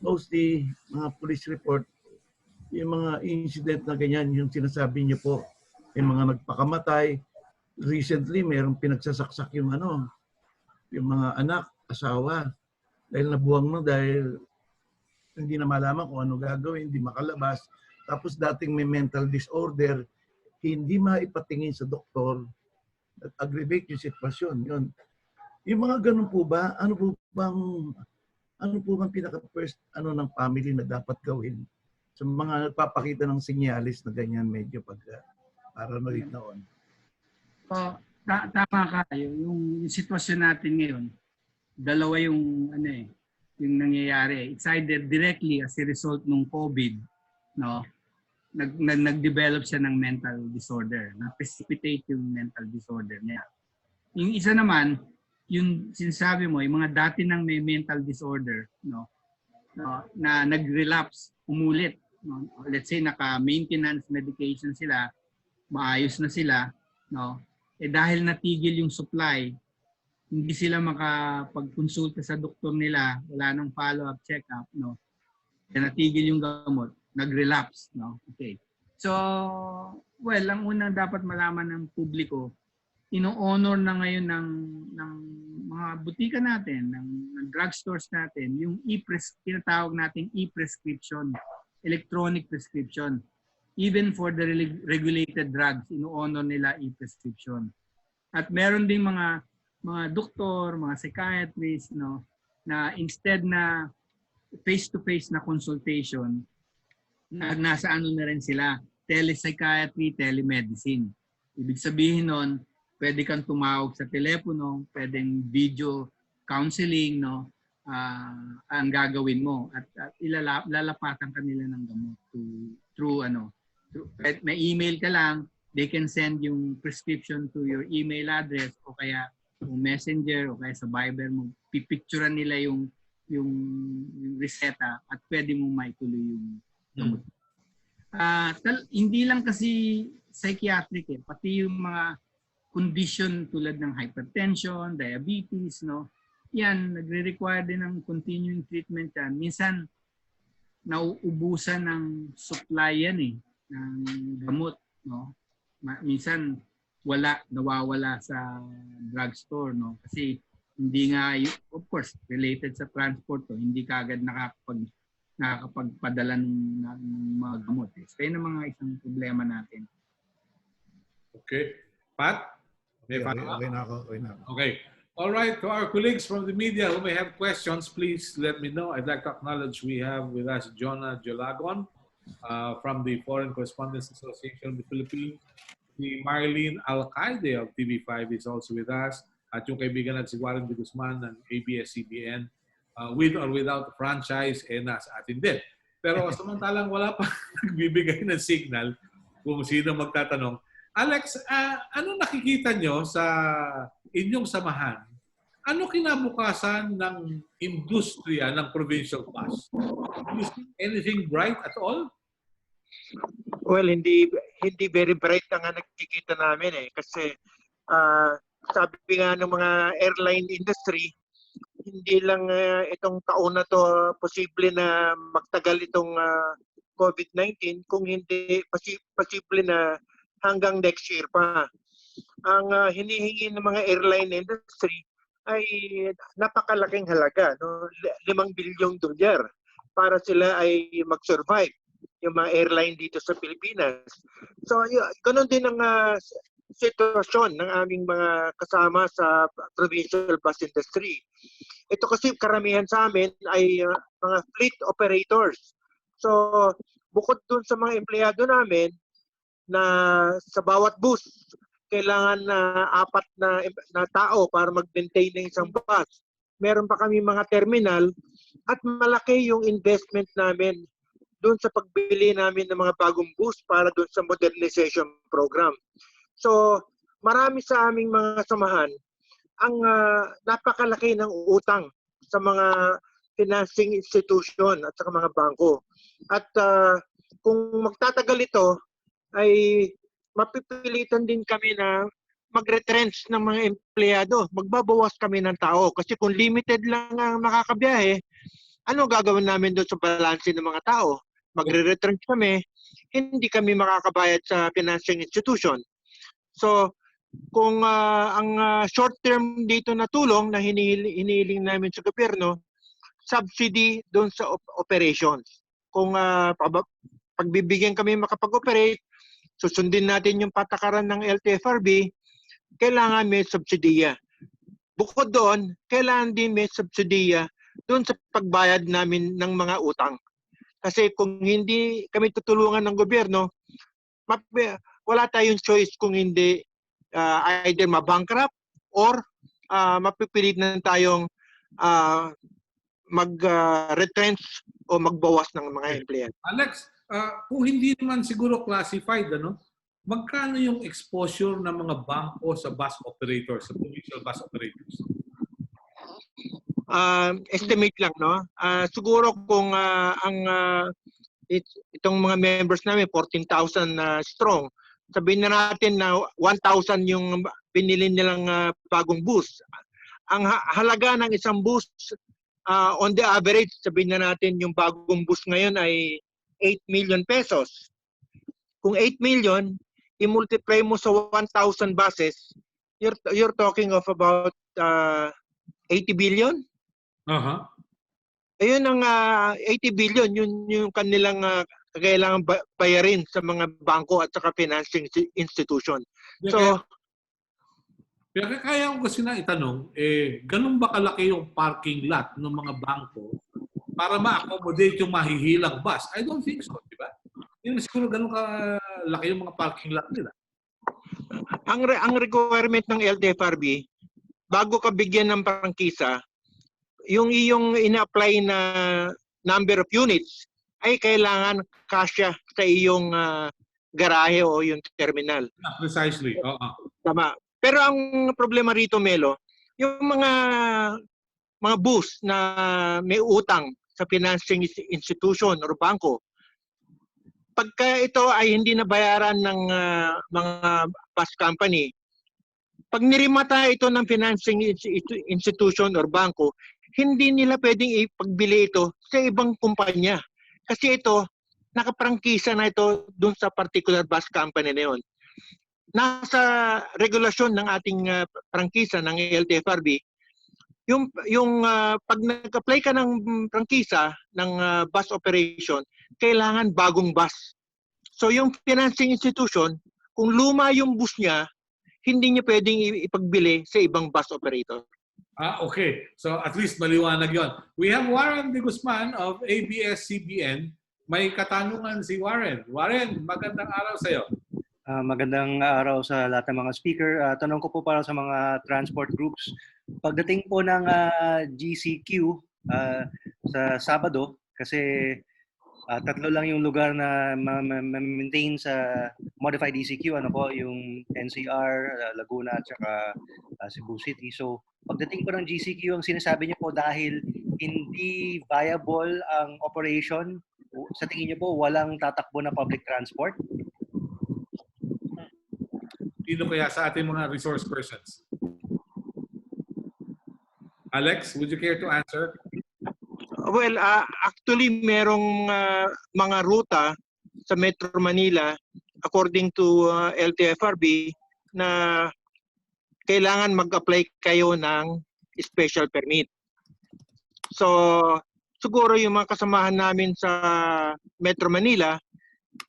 Mostly, mga police report, yung mga incident na ganyan, yung sinasabi niyo po, yung mga nagpakamatay. Recently, mayroong pinagsasaksak yung mga anak, asawa, dahil nabuwang na dahil hindi na malaman kung ano gagawin, hindi makalabas. Tapos dating may mental disorder, hindi maipatingin sa doktor at aggravate yung sitwasyon. Yun. Yung mga ganun po ba, ano po bang pinaka-first ng family na dapat gawin sa mga nagpapakita ng sinyalis na ganyan medyo paranoid noon? Tama ka. Yung sitwasyon natin ngayon, dalawa yung yung nangyayari. It's either directly as a result ng COVID, no? Nag-develop siya ng mental disorder, na-precipitate yung mental disorder niya. Yung isa naman, yung sinasabi mo, yung mga dati nang may mental disorder, no, na nag-relapse, umulit. No? Let's say naka-maintenance medication sila, maayos na sila, no? Dahil natigil yung supply, hindi sila makapagkonsulta sa doktor nila, wala nang follow-up check-up, no? Natigil yung gamot, nag-relapse, no? Okay. So, well, ang unang dapat malaman ng publiko, ino-honor na ngayon ng mga butika natin, ng drugstores natin, yung tinatawag nating e-prescription, electronic prescription. Even for the regulated drugs, ino-honor nila e-prescription. At meron din mga doktor, mga psychiatrists, no, na instead na face-to-face na consultation, nasa na rin sila, telepsychiatry, telemedicine. Ibig sabihin nun, pwede kang tumawag sa telepono, pwedeng video counseling, no, ang gagawin mo at lalapatan ka nila ng gamot through may email ka lang, they can send yung prescription to your email address o kaya yung messenger o kaya sa Viber mo, pipicturean nila yung reseta at pwede mo maituloy yung gamot. Hindi lang kasi psychiatric pati yung mga condition tulad ng hypertension, diabetes, no? Yan, nagre-require din ng continuing treatment yan. Minsan, nauubusan ng supply yan ng gamot, no? Minsan, nawawala sa drugstore, no? Kasi hindi nga, of course, related sa transport to, hindi kaagad nakakapagpadala ng mga gamot. Kaya na mga isang problema natin. Okay. Pat? Okay na ako. Okay. All right. To our colleagues from the media who may have questions, please let me know. I'd like to acknowledge we have with us Jonah Jolagon from the Foreign Correspondents Association of the Philippines. Si Marlene Alcaide of TV5 is also with us. At yung kaibigan natin si Warren de Guzman ng ABS-CBN, with or without franchise, nasa atin din. Pero samantalang wala pa nagbibigay ng signal kung sino magtatanong. Alex, ano nakikita nyo sa inyong samahan? Ano kinabukasan ng industriya ng provincial bus? Do you see anything bright at all? Well, hindi very bright ang nakikita namin kasi sabi nga ng mga airline industry, hindi lang itong taon na to posible na magtagal itong COVID-19 kung hindi posible na hanggang next year pa. Ang hinihingi ng mga airline industry ay napakalaking halaga, no? 5 bilyong dolyar para sila ay mag-survive, yung mga airline dito sa Pilipinas. So, ganun din ang sitwasyon ng aming mga kasama sa provincial bus industry. Ito kasi karamihan sa amin ay mga fleet operators. So, bukod dun sa mga empleyado namin, na sa bawat bus, kailangan na 4 na tao para mag-maintain ng isang bus. Meron pa kami mga terminal at malaki yung investment namin doon sa pagbili namin ng mga bagong bus para doon sa modernization program. So, marami sa aming mga samahan ang napakalaki ng utang sa mga financing institution at sa mga bangko. At kung magtatagal ito, ay mapipilitan din kami na mag-retrench ng mga empleyado. Magbabawas kami ng tao. Kasi kung limited lang ang makakabiyahe, ano gagawin namin doon sa balanse ng mga tao? Magre-retrench kami, hindi kami makakabayad sa financing institution. So, kung ang short term dito na tulong na hinihiling namin sa gobyerno, subsidy doon sa operations. Kung pagbibigyan kami makapag-operate, susundin natin yung patakaran ng LTFRB, kailangan may subsidiya. Bukod doon, kailangan din may subsidiya doon sa pagbayad namin ng mga utang. Kasi kung hindi kami tutulungan ng gobyerno, wala tayong choice kung hindi either mabankrupt or mapipilit na tayong mag-retrench o magbawas ng mga empleyado. Alex, kung hindi naman siguro classified, magkano yung exposure ng mga bangko sa bus operators, sa provincial bus operators? Estimate lang, no? Siguro kung itong mga members namin, 14,000 strong, sabihin na natin na 1,000 yung binili nilang bagong bus. Ang halaga ng isang bus, on the average, sabihin na natin yung bagong bus ngayon ay 8 million pesos. Kung 8 million, i-multiply mo sa 1,000 buses, you're talking of about 80 billion? Ayun ang 80 billion, yun yung kanilang kailangan bayarin sa mga bangko at saka financing institution. So, kaya ko kasi na itanong, ganun ba kalaki yung parking lot ng mga bangko para ma-accommodate yung mahihilang bus? I don't think so, di ba? Hindi siguro ganun kalaki yung mga parking lot nila. Ang requirement ng LTFRB, bago ka bigyan ng prangkisa, yung iyong ina-apply na number of units ay kailangan kasya sa iyong garahe o yung terminal. Precisely. Tama. Pero ang problema rito, Melo, yung mga bus na may utang sa financing institution or bangko, pagka ito ay hindi nabayaran ng mga bus company, pag nirimata ito ng financing institution or bangko, hindi nila pwedeng ipagbili ito sa ibang kumpanya. Kasi ito, nakaprangkisa na ito dun sa particular bus company na yun. Nasa regulasyon ng ating prangkisa ng LTFRB, yung pag nag-apply ka ng prangkisa ng bus operation, kailangan bagong bus. So yung financing institution, kung luma yung bus niya, hindi niya pwedeng ipagbili sa ibang bus operator. Okay. So at least maliwanag yon. We have Warren De Guzman of ABS-CBN. May katanungan si Warren. Warren, magandang araw sa iyo. Magandang araw sa lahat ng mga speaker. Tanong ko po para sa mga transport groups. Pagdating po ng GCQ sa Sabado, kasi tatlo lang yung lugar na ma-maintain sa modified DCQ, yung NCR, Laguna at saka Cebu City. So pagdating po ng GCQ, ang sinasabi niyo po dahil hindi viable ang operation, sa tingin niyo po walang tatakbo na public transport? Sino kaya sa ating mga resource persons? Alex, would you care to answer? Well, actually merong mga ruta sa Metro Manila according to LTFRB na kailangan mag-apply kayo ng special permit. So, siguro yung mga kasamahan namin sa Metro Manila,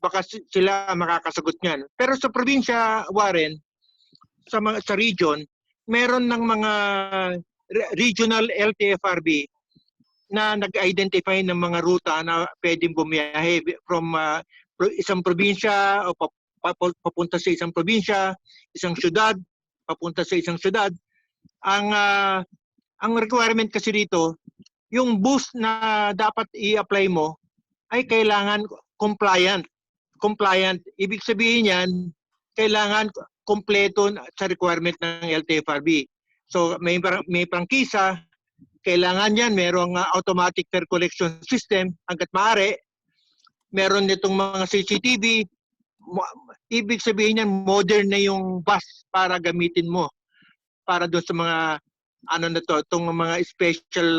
baka sila makakasagot niyan. Pero sa probinsya, Warren, sa region, meron ng mga regional LTFRB na nag-identify ng mga ruta na pwedeng bumiyahe from isang probinsya o papunta sa isang probinsya, isang syudad, papunta sa isang syudad. Ang requirement kasi dito, yung bus na dapat i-apply mo ay kailangan compliant. Ibig sabihin yan, kailangan kompleto sa requirement ng LTFRB. So may prangkisa, kailangan yan, merong automatic fare collection system hanggat maaari. Meron nitong mga CCTV. Ibig sabihin yan, modern na yung bus para gamitin mo. Para doon sa mga itong mga special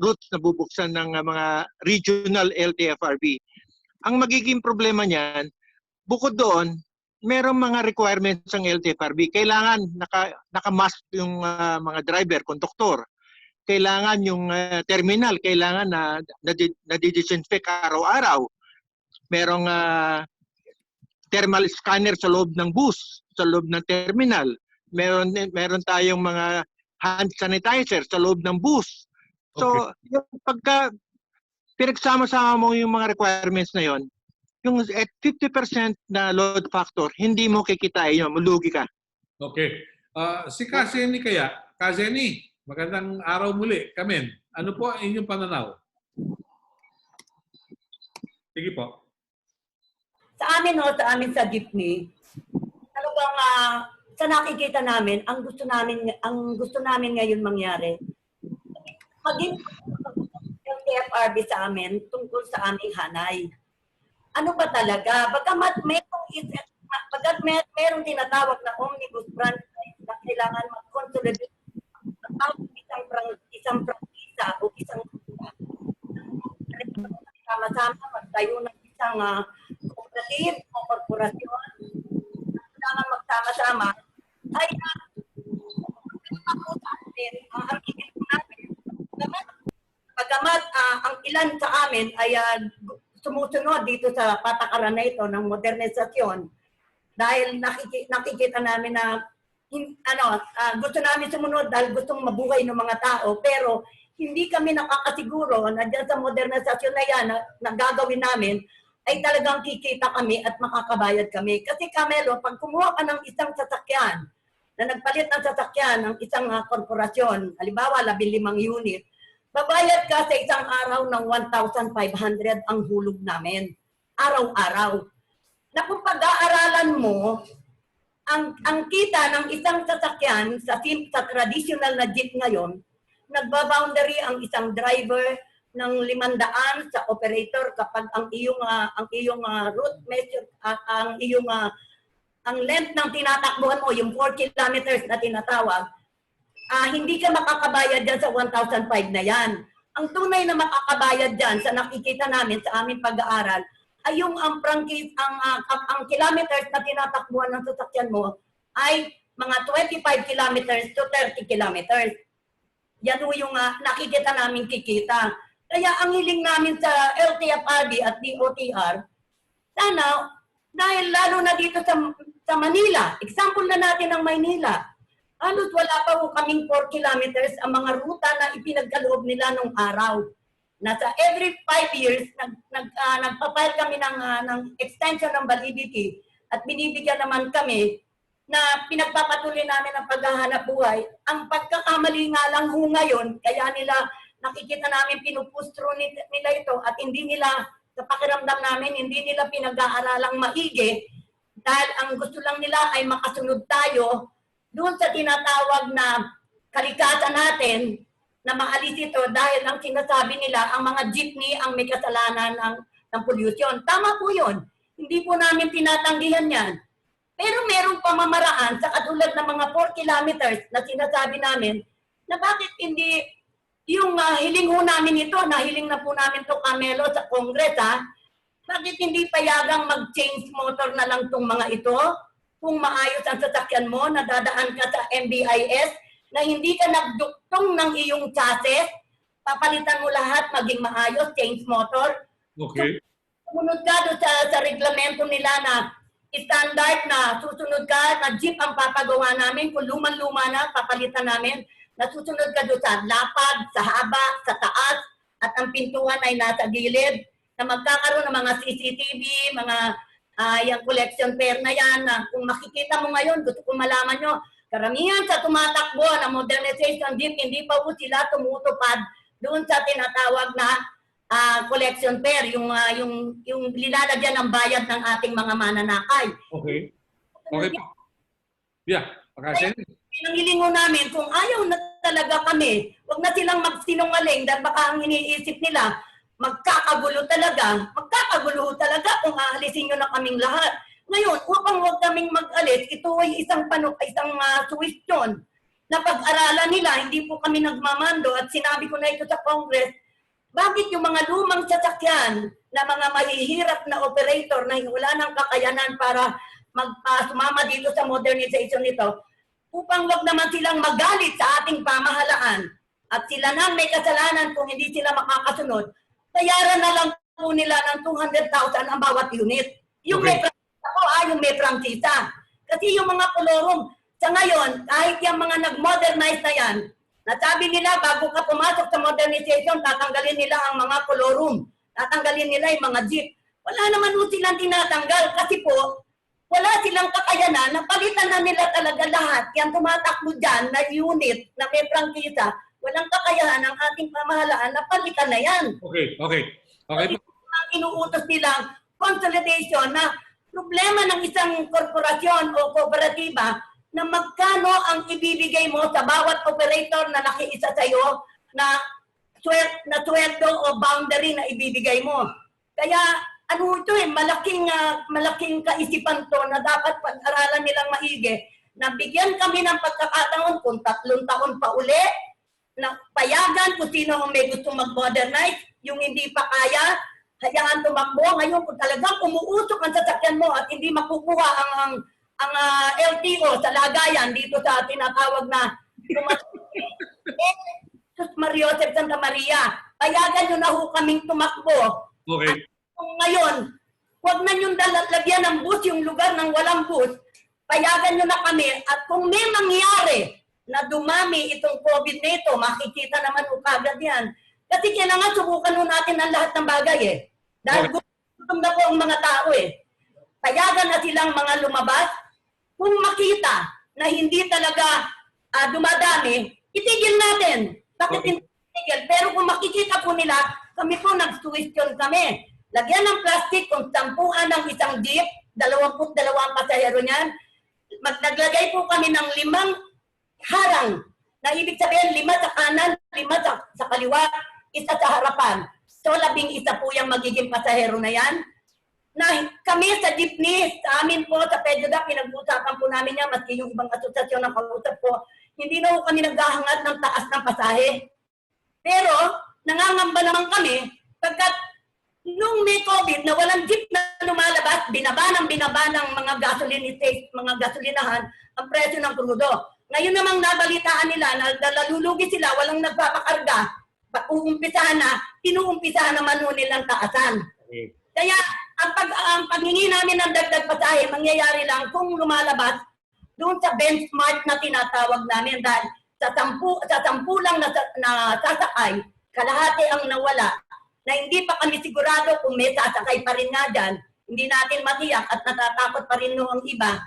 routes na bubuksan ng mga regional LTFRB. Ang magiging problema niyan, bukod doon, merong mga requirements ng LTFRB. Kailangan naka-mask yung mga driver, konduktor. Kailangan yung terminal, kailangan na disinfect araw-araw. Merong thermal scanner sa loob ng bus, sa loob ng terminal. Meron tayong mga hand sanitizer sa loob ng bus. So, yung pagka pinagsama-sama mo yung mga requirements na yon, yung at 50% na load factor, hindi mo kikitain yun, malugi ka. Okay. Si Kazeni kaya, Kazeni, magandang araw muli. Kamen, ano po ang inyong pananaw? Sige po. Sa amin sa jeepney, talagang sa nakikita namin, ang gusto namin ngayon mangyari, maging LTFRB sa amin tungkol sa aming hanay. Ano ba talaga? Bagamat merong tinatawag na omnibus franchise na kailangan mag-consolidate ang isang prangkisa o isang sama-sama magtayo ng isang cooperative o korporasyon kailangan magsama-sama ay ang isip namin. Bagamat ang ilan sa amin ay sumusunod dito sa patakaran na ito ng modernisasyon dahil nakikita namin na gusto namin sumunod dahil gustong mabuhay ng mga tao, pero hindi kami nakakasiguro na dyan sa modernisasyon na yan na gagawin namin ay talagang kikita kami at makakabayad kami. Kasi Camelo, pag kumuha ka ng isang sasakyan, na nagpalit ng sasakyan ng isang korporasyon, halimbawa 15 unit, babayad ka sa isang araw ng 1,500 ang hulog namin. Araw-araw. Na kung pag-aaralan mo, ang kita ng isang sasakyan sa traditional na jeep ngayon, nagbaboundary ang isang driver ng 500 sa operator kapag ang iyong route measure, ang length ng tinatakbuhan mo, yung 4 kilometers na tinatawag, hindi ka makakabayad dyan sa 1,500 na yan. Ang tunay na makakabayad dyan sa nakikita namin sa aming pag-aaral ay yung ang kilometers na tinatakbuhan ng sasakyan mo ay mga 25 kilometers to 30 kilometers. Yan yung nakikita namin kikita. Kaya ang hiling namin sa LTFRB at DOTR, sana, dahil lalo na dito sa Manila, example na natin ang Maynila, halos wala pa po kaming 4 kilometers ang mga ruta na ipinagkaloob nila nung araw. Nasa every 5 years, nagpapile kami ng extension ng validity at binibigyan naman kami na pinagpapatuloy namin ang paghahanap buhay. Ang pagkakamali nga lang ho ngayon, kaya nakikita namin pinupustro nila ito at hindi nila, sa pakiramdam namin, hindi nila pinag-aaralang maigi dahil ang gusto lang nila ay makasunod tayo doon sa tinatawag na kalikasan natin na maalis ito dahil ang sinasabi nila, ang mga jeepney ang may kasalanan ng pollution. Tama po yun. Hindi po namin tinatanggihan yan. Pero merong pamamaraan sa katulad ng mga 4 kilometers na sinasabi namin na bakit hindi yung hiling ho namin ito, na hiling na po namin ito Camelo sa Congress bakit hindi payagang mag-change motor na lang itong mga ito? Kung maayos ang sasakyan mo, nadadaan ka sa MBIS, na hindi ka nagduktong ng iyong chassis, papalitan mo lahat, maging maayos, change motor. Okay. Sumunod ka doon sa reglamento nila na standard na susunod ka, na jeep ang papagawa namin, kung luman-luma na, papalitan namin, na susunod ka doon sa lapad, sa haba, sa taas, at ang pintuan ay nasa gilid, na magkakaroon ng mga CCTV, mga yung collection pair na yan, na kung makikita mo ngayon, gusto ko malaman nyo, karamihan sa tumatakbo na modernization jeep, hindi pa po sila tumutupad doon sa tinatawag na collection pair, yung lilalagyan ng bayad ng ating mga mananakay. Okay. Okay po. Yeah. Kasi Pinanghilingo namin, kung ayaw na talaga kami, huwag na silang magsinungaling dahil baka ang iniisip nila, magkakagulo talaga kung aalisin nyo na kaming lahat. Ngayon, upang huwag kaming mag-alis, ito ay isang suwestyon na pag-aralan nila, hindi po kami nagmamando at sinabi ko na ito sa Congress, bakit yung mga lumang sasakyan na mga mahihirap na operator na wala ng kakayanan para sumama dito sa modernization nito, upang wag naman silang magalit sa ating pamahalaan at sila na may kasalanan kung hindi sila makakasunod, bayaran na lang po nila ng 200,000 ang bawat unit. Yung may prangkisa yung may prangkisa. Kasi yung mga kolorum, sa ngayon, kahit yung mga nag-modernize na yan, nasabi nila bago ka pumasok sa modernization, tatanggalin nila ang mga kolorum, tatanggalin nila yung mga jeep. Wala naman po silang tinatanggal kasi po, wala silang kakayanan na palitan na nila talaga lahat. Yan tumatakbo dyan na unit na may prangkisa, walang kakayahan ng ating pamahalaan na palitan na yan. Okay. Ang inuutos nilang consolidation na problema ng isang korporasyon o kooperatiba na magkano ang ibibigay mo sa bawat operator na nakiisa sa'yo na sweldo o boundary na ibibigay mo. Kaya ano ito malaking kaisipan to na dapat pag-aralan nilang maigi na bigyan kami ng pagkakataon kung 3 taon pa uli na payagan kung sino ang may gusto mag-modernize, yung hindi pa kaya, hayaan tumakbo. Ngayon kung talagang umuusok ang sasakyan mo at hindi makukuha ang LTO sa lagayan dito sa tinatawag na Mario Joseph Santa Maria, payagan nyo na ho kaming tumakbo. Okay. At kung ngayon, huwag na nyo lagyan ng bus yung lugar ng walang bus, payagan nyo na kami. At kung may mangyari na dumami itong COVID nito, makikita naman ho kagad yan. Kasi kailangan subukan ho natin ang lahat ng bagay eh. Dahil gutom na po ang mga tao eh. Payagan na silang mga lumabas. Kung makita na hindi talaga dumadami, itigil natin. Bakit hindi itigil? Pero kung makikita po nila, kami po nag-question kami. Lagyan ng plastic kung 10 ng isang jeep, 22 ang pasahero niyan. Naglagay po kami ng 5 harang. Na ibig sabihin, 5 sa kanan, 5 sa kaliwa, 1 sa harapan. So, 11 po yung magiging pasahero na yan. Na kami sa jeepney, sa amin po, sa PEDODAC, pinag-usapan po namin yan, maski yung ibang asosasyon ng kausap po, hindi na po kami naghahangad ng taas ng pasahe. Pero, nangangamba naman kami, pagkat nung may COVID na walang jeep na lumalabas, binaba ng mga gasoline station, mga gasolinahan, ang presyo ng krudo. Ngayon namang nabalitaan nila na nalulugi sila, walang nagpapakarga, uumpisahan na, inuumpisahan naman ho nilang taasan. Kaya, ang paghingi namin ng dagdag pasahe, mangyayari lang kung lumalabas doon sa benchmark na tinatawag namin dahil sa 10 lang na sasakay, kalahati ang nawala, na hindi pa kami sigurado kung may sasakay pa rin nga dyan, hindi natin matiyak at natatakot pa rin ang iba,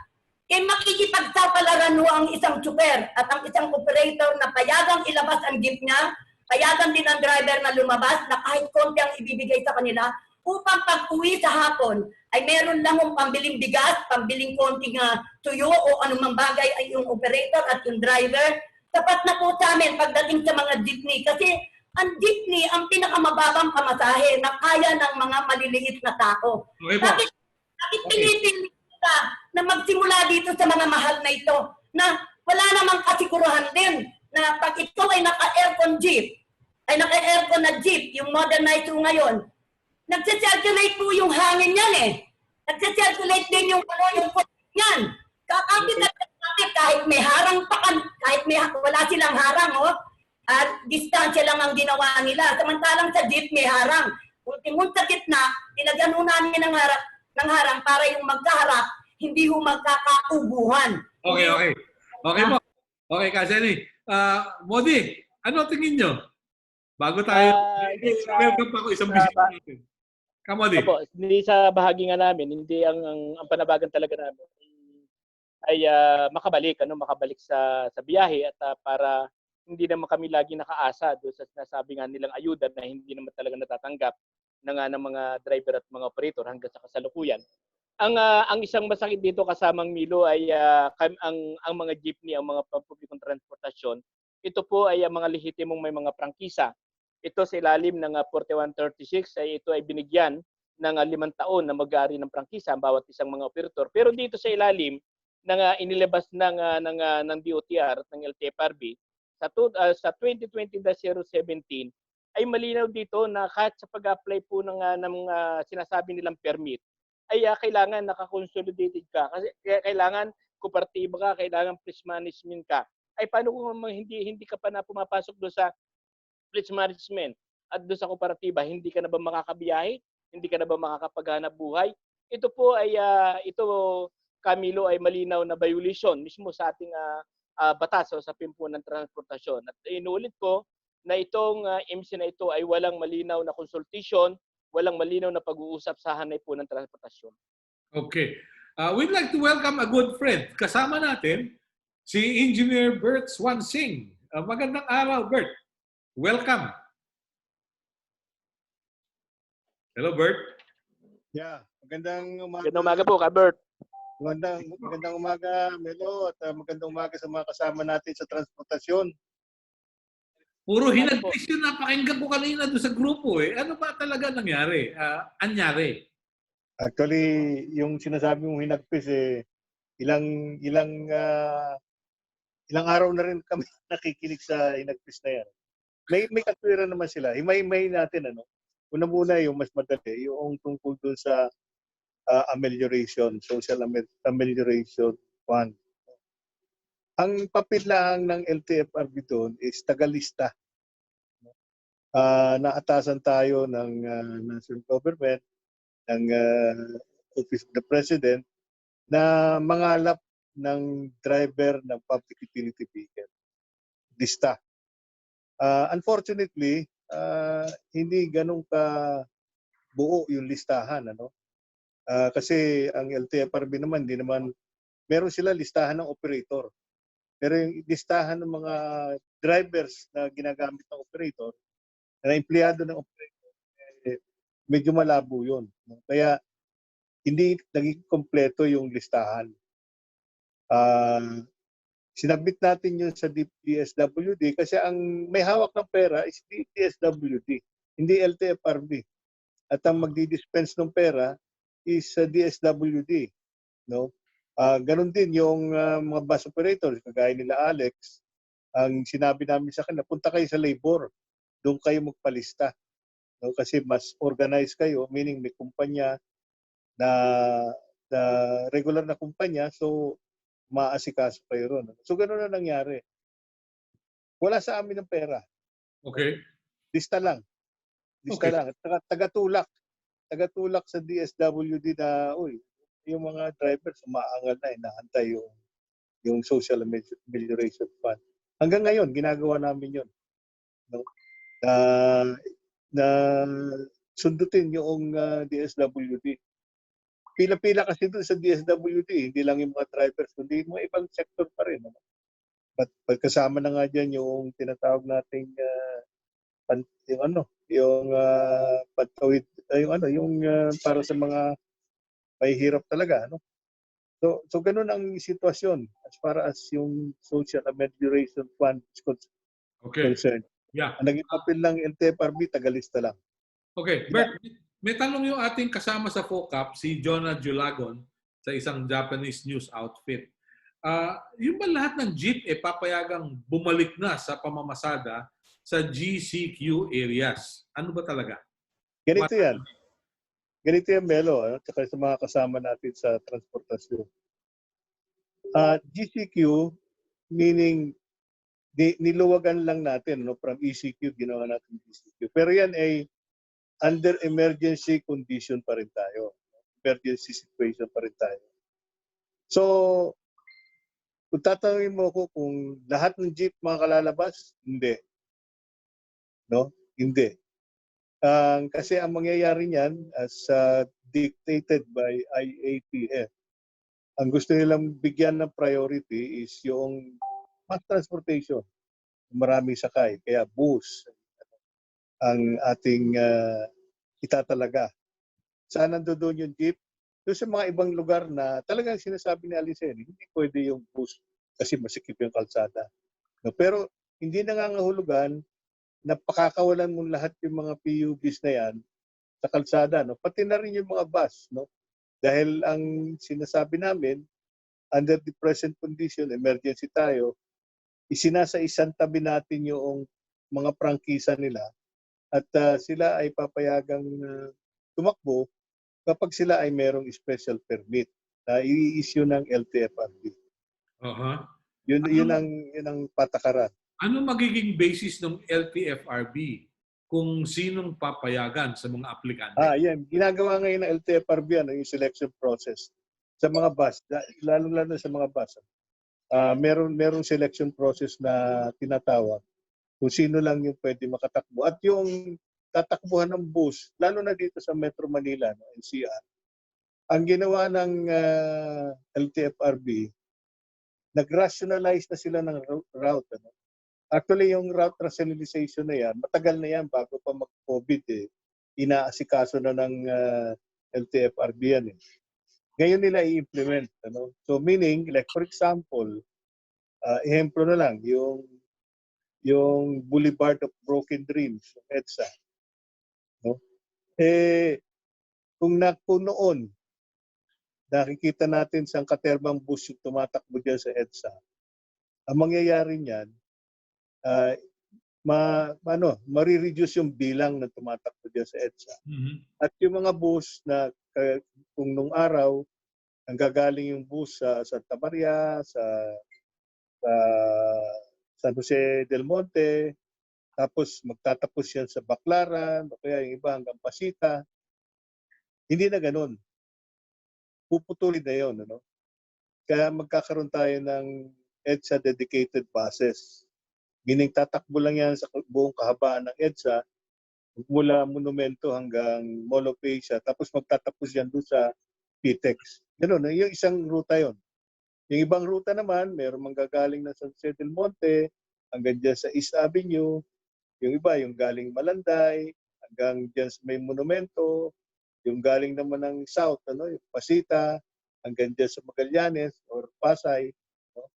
eh makikipagsapalaran ang isang super at ang isang operator na payagang ilabas ang jeep niya, payagan din ang driver na lumabas na kahit konti ang ibibigay sa kanila upang pag-uwi sa hapon ay meron lang yung pambiling bigas, pambiling konting tuyo o anumang bagay ay yung operator at yung driver. Sapat na po sa amin pagdating sa mga jeepney kasi ang jeepney ang pinakamababang pamasahe na kaya ng mga maliliit na tao. Okay, Bakit pinipili kita na magsimula dito sa mga mahal na ito na wala namang kasiguruhan din na pag ito ay naka-aircon jeep, ay naka-aircon na jeep, yung modernized ngayon, nagse-circulate po yung hangin yan eh. Nagse-circulate din yung yan. Kakapit na kahit may harang pa, kahit wala silang harang, at distansya lang ang ginawa nila. Samantalang sa jeep may harang. Kung sa gitna, nilagyan ho namin ng harang para yung magkaharap, hindi ho magkakaubuhan. Okay mo. Okay, Kaseni. Modi, ano tingin nyo? Bago tayo, welcome pa ako isang bisita natin. Kamodi. Opo, hindi sa bahagi nga namin, hindi ang panabagan talaga namin ay makabalik sa biyahe at para hindi naman kami lagi nakaasa doon sa sinasabi nga nilang ayuda na hindi naman talaga natatanggap ng mga driver at mga operator hanggang sa kasalukuyan. Ang isang masakit dito kasamang Milo ay ang mga jeepney, ang mga pampublikong transportasyon. Ito po ay ang mga lehitimong may mga prangkisa. Ito sa ilalim ng 4136 ay ito ay binigyan ng 5 taon na mag-aari ng prangkisa ang bawat isang mga operator. Pero dito sa ilalim ng inilabas ng DOTR at ng LTFRB sa 2020-017 ay malinaw dito na kahit sa pag-apply po ng sinasabi nilang permit ay kailangan naka-consolidated ka kasi kailangan kooperatiba ka, kailangan fleet management ka. Ay paano kung hindi ka pa na pumapasok doon sa fleet management at doon sa kooperatiba, hindi ka na ba makakabiyahe? Hindi ka na ba makakapaghanap buhay? Ito po ay Camilo ay malinaw na violation mismo sa ating batas o sa pimpo ng transportasyon. At inuulit ko na itong MC na ito ay walang malinaw na consultation, walang malinaw na pag-uusap sa hanay po ng transportasyon. Okay. We'd like to welcome a good friend. Kasama natin si Engineer Bert Swansing. Magandang araw, Bert. Welcome. Hello, Bert. Yeah, magandang umaga. Magandang umaga po, Bert. Magandang umaga, Melo, at magandang umaga sa mga kasama natin sa transportasyon. Puro hinagpis yun. Napakinggan ko kanina doon sa grupo eh. Ano ba talaga nangyari? Anyari? Actually, yung sinasabi mong hinagpis ilang araw na rin kami nakikinig sa hinagpis na yan. May katwiran naman sila. Himay-himay natin Una muna yung mas madali, yung tungkol doon sa amelioration, social amelioration fund. Ang papel lang ng LTFRB doon is tagalista. Naatasan tayo ng national government, ng Office of the President, na mangalap ng driver ng public utility vehicle. Lista. Unfortunately, hindi ganun ka buo yung listahan. Kasi ang LTFRB naman, meron sila listahan ng operator. Pero yung listahan ng mga drivers na ginagamit ng operator, na empleyado ng operator, medyo malabo yun. Kaya hindi naging kompleto yung listahan. Sinabit natin yun sa DSWD kasi ang may hawak ng pera is DSWD, hindi LTFRB. At ang magdi-dispense ng pera is DSWD. Ganon din yung mga bus operators, kagaya nila Alex, ang sinabi namin sa kanila, punta kayo sa labor, doon kayo magpalista. Kasi mas organized kayo, meaning may kumpanya na regular na kumpanya, so maasikaso kayo ron. So gano'n na nangyari. Wala sa amin ng pera. Okay. Lista lang. Lista lang. Tagatulak sa DSWD na, yung mga drivers umaangal na, inaantay yung social amelioration fund. Hanggang ngayon, ginagawa namin yun. Na sundutin yung DSWD. Pila-pila kasi doon sa DSWD, hindi lang yung mga drivers, kundi yung mga ibang sector pa rin. But pagkasama na nga dyan yung tinatawag nating pantawid, para sa mga may hirap talaga. So ganun ang sitwasyon as far as yung social amelioration fund is concerned. Yeah. Ang naging papel lang LTFRB, tagalista lang. Okay, Bert, may tanong yung ating kasama sa FOCAP, si Jonah Julagon, sa isang Japanese news outfit. Yung ba lahat ng jeep papayagang bumalik na sa pamamasada sa GCQ areas? Ano ba talaga? Ganito yan, Melo, at saka sa mga kasama natin sa transportasyon. GCQ, meaning niluwagan lang natin, from ECQ, ginawa natin GCQ. Pero yan ay under emergency condition pa rin tayo. Emergency situation pa rin tayo. So, kung tatanungin mo ako kung lahat ng jeep mga kalalabas, hindi. Hindi. Kasi ang mangyayari niyan, as dictated by IATF, ang gusto nilang bigyan ng priority is yung mass transportation. Maraming sakay, kaya bus ang ating itatalaga. Saan nandoon yung jeep? Doon sa mga ibang lugar na talagang sinasabi ni Alicen, hindi pwede yung bus kasi masikip yung kalsada. Pero hindi nangangahulugan na pakakawalan mo lahat yung mga PUBs na yan sa kalsada. Pati na rin yung mga bus. Dahil ang sinasabi namin, under the present condition, emergency tayo, isinasa-isang tabi natin yung mga prangkisa nila at sila ay papayagang tumakbo kapag sila ay merong special permit na i-issue ng LTFRB. Yun ang patakaran. Ano magiging basis ng LTFRB kung sinong papayagan sa mga aplikante? Yan. Ginagawa ngayon ng LTFRB yung selection process sa mga bus, lalo-lalo sa mga bus. Merong selection process na tinatawag kung sino lang yung pwede makatakbo. At yung tatakbuhan ng bus, lalo na dito sa Metro Manila, NCR, ang ginawa ng LTFRB, nag-rationalize na sila ng route. Ano? Actually, yung route rationalization na yan, matagal na yan bago pa mag-COVID. Inaasikaso na ng LTFRB yan. Ngayon nila i-implement. Ano? So meaning, like for example, ehemplo na lang, yung Boulevard of Broken Dreams, EDSA. No? Kung noon, nakikita natin sa katerbang bus yung tumatakbo dyan sa EDSA, ang mangyayari niyan, marireduce yung bilang na tumatakbo dyan sa EDSA. Mhm. At yung mga bus na kung nung araw, ang gagaling yung bus sa Santa Maria, sa San Jose del Monte, tapos magtatapos yan sa Baclaran, o kaya yung iba hanggang Pasita. Hindi na ganun. Puputulin na yun. Ano? Kaya magkakaroon tayo ng EDSA dedicated buses. Meaning tatakbo lang yan sa buong kahabaan ng EDSA mula Monumento hanggang Mall of Asia, tapos magtatapos yan doon sa PTEX. Ganun, yung isang ruta yon. Yung ibang ruta naman, mayroong manggagaling na San Jose del Monte hanggang dyan sa East Avenue. Yung iba, yung galing Malanday hanggang dyan sa may Monumento. Yung galing naman ng South, yung Pasita, hanggang dyan sa Magallanes or Pasay. No?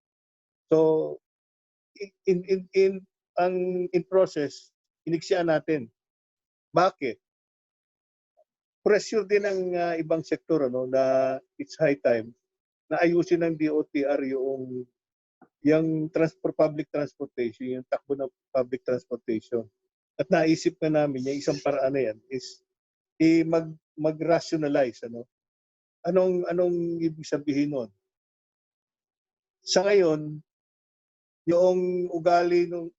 So, in process, iniksyan natin. Bakit? Pressure din ng ibang sektor na it's high time na ayusin ng DOTR yung public transportation, yung takbo ng public transportation. At naisip na namin yung isang paraan na yan is mag-rationalize. Anong ibig sabihin nun? Sa ngayon, yung ugali nung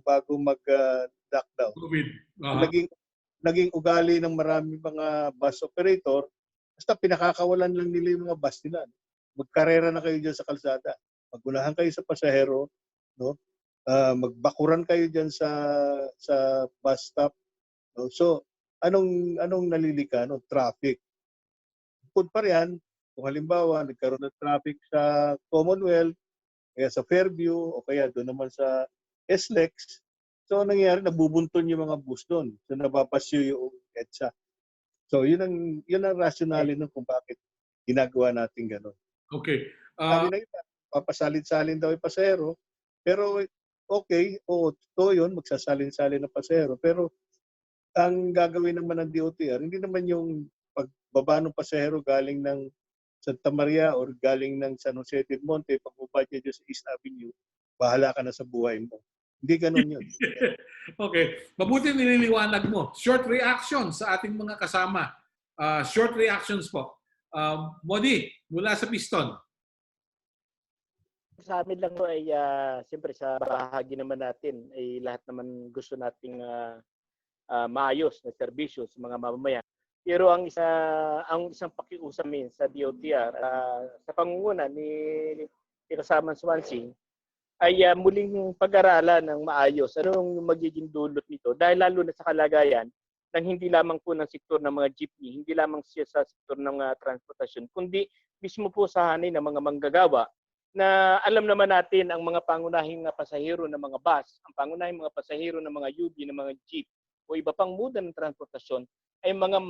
bago mag-lockdown, COVID. naging ugali ng marami mga bus operator, basta pinakakawalan lang nila yung mga bus nila. Magkarera na kayo dyan sa kalsada. Magunahan kayo sa pasahero, no? Magbakuran kayo dyan sa bus stop. No? So, anong nalilika? No? Traffic. Bukod pa riyan, kung halimbawa nagkaroon ng traffic sa Commonwealth, kaya sa Fairview, o kaya doon naman sa SLEX, so nangyayari, nabubunton yung mga bus doon. So nabapasyo yung EDSA. So yun ang rationale nun kung bakit ginagawa natin gano'n. Okay. Sabi na iba, papasalin-salin daw yung pasahero, pero okay, totoo yun, magsasalin-salin ng pasahero, pero ang gagawin naman ng DOTR, hindi naman yung pagbaba ng pasahero galing ng Santa Maria or galing ng San Jose del Monte, pagbaba niya sa East Avenue, bahala ka na sa buhay mo. Hindi ganun yun. Okay. Mabuti nililiwanag mo. Short reaction sa ating mga kasama. Short reactions po. Modi, mula sa Piston. Sa amin lang ay siyempre sa bahagi naman natin ay lahat naman gusto nating maayos na serbisyo sa mga mamamayan. Pero ang isang pakiusap sa DOTR sa pangunguna ni Kasaman Swansea ay muling pag-aralan ng maayos anong magiging dulot nito dahil lalo na sa kalagayan ng hindi lamang po ng sektor ng mga jeepney, hindi lamang siya sa sektor ng transportasyon, kundi mismo po sa hanay ng mga manggagawa na alam naman natin ang mga pangunahing pasahero ng mga bus, ang pangunahing mga pasahero ng mga UB, ng mga jeep o iba pang moda ng transportasyon ay mga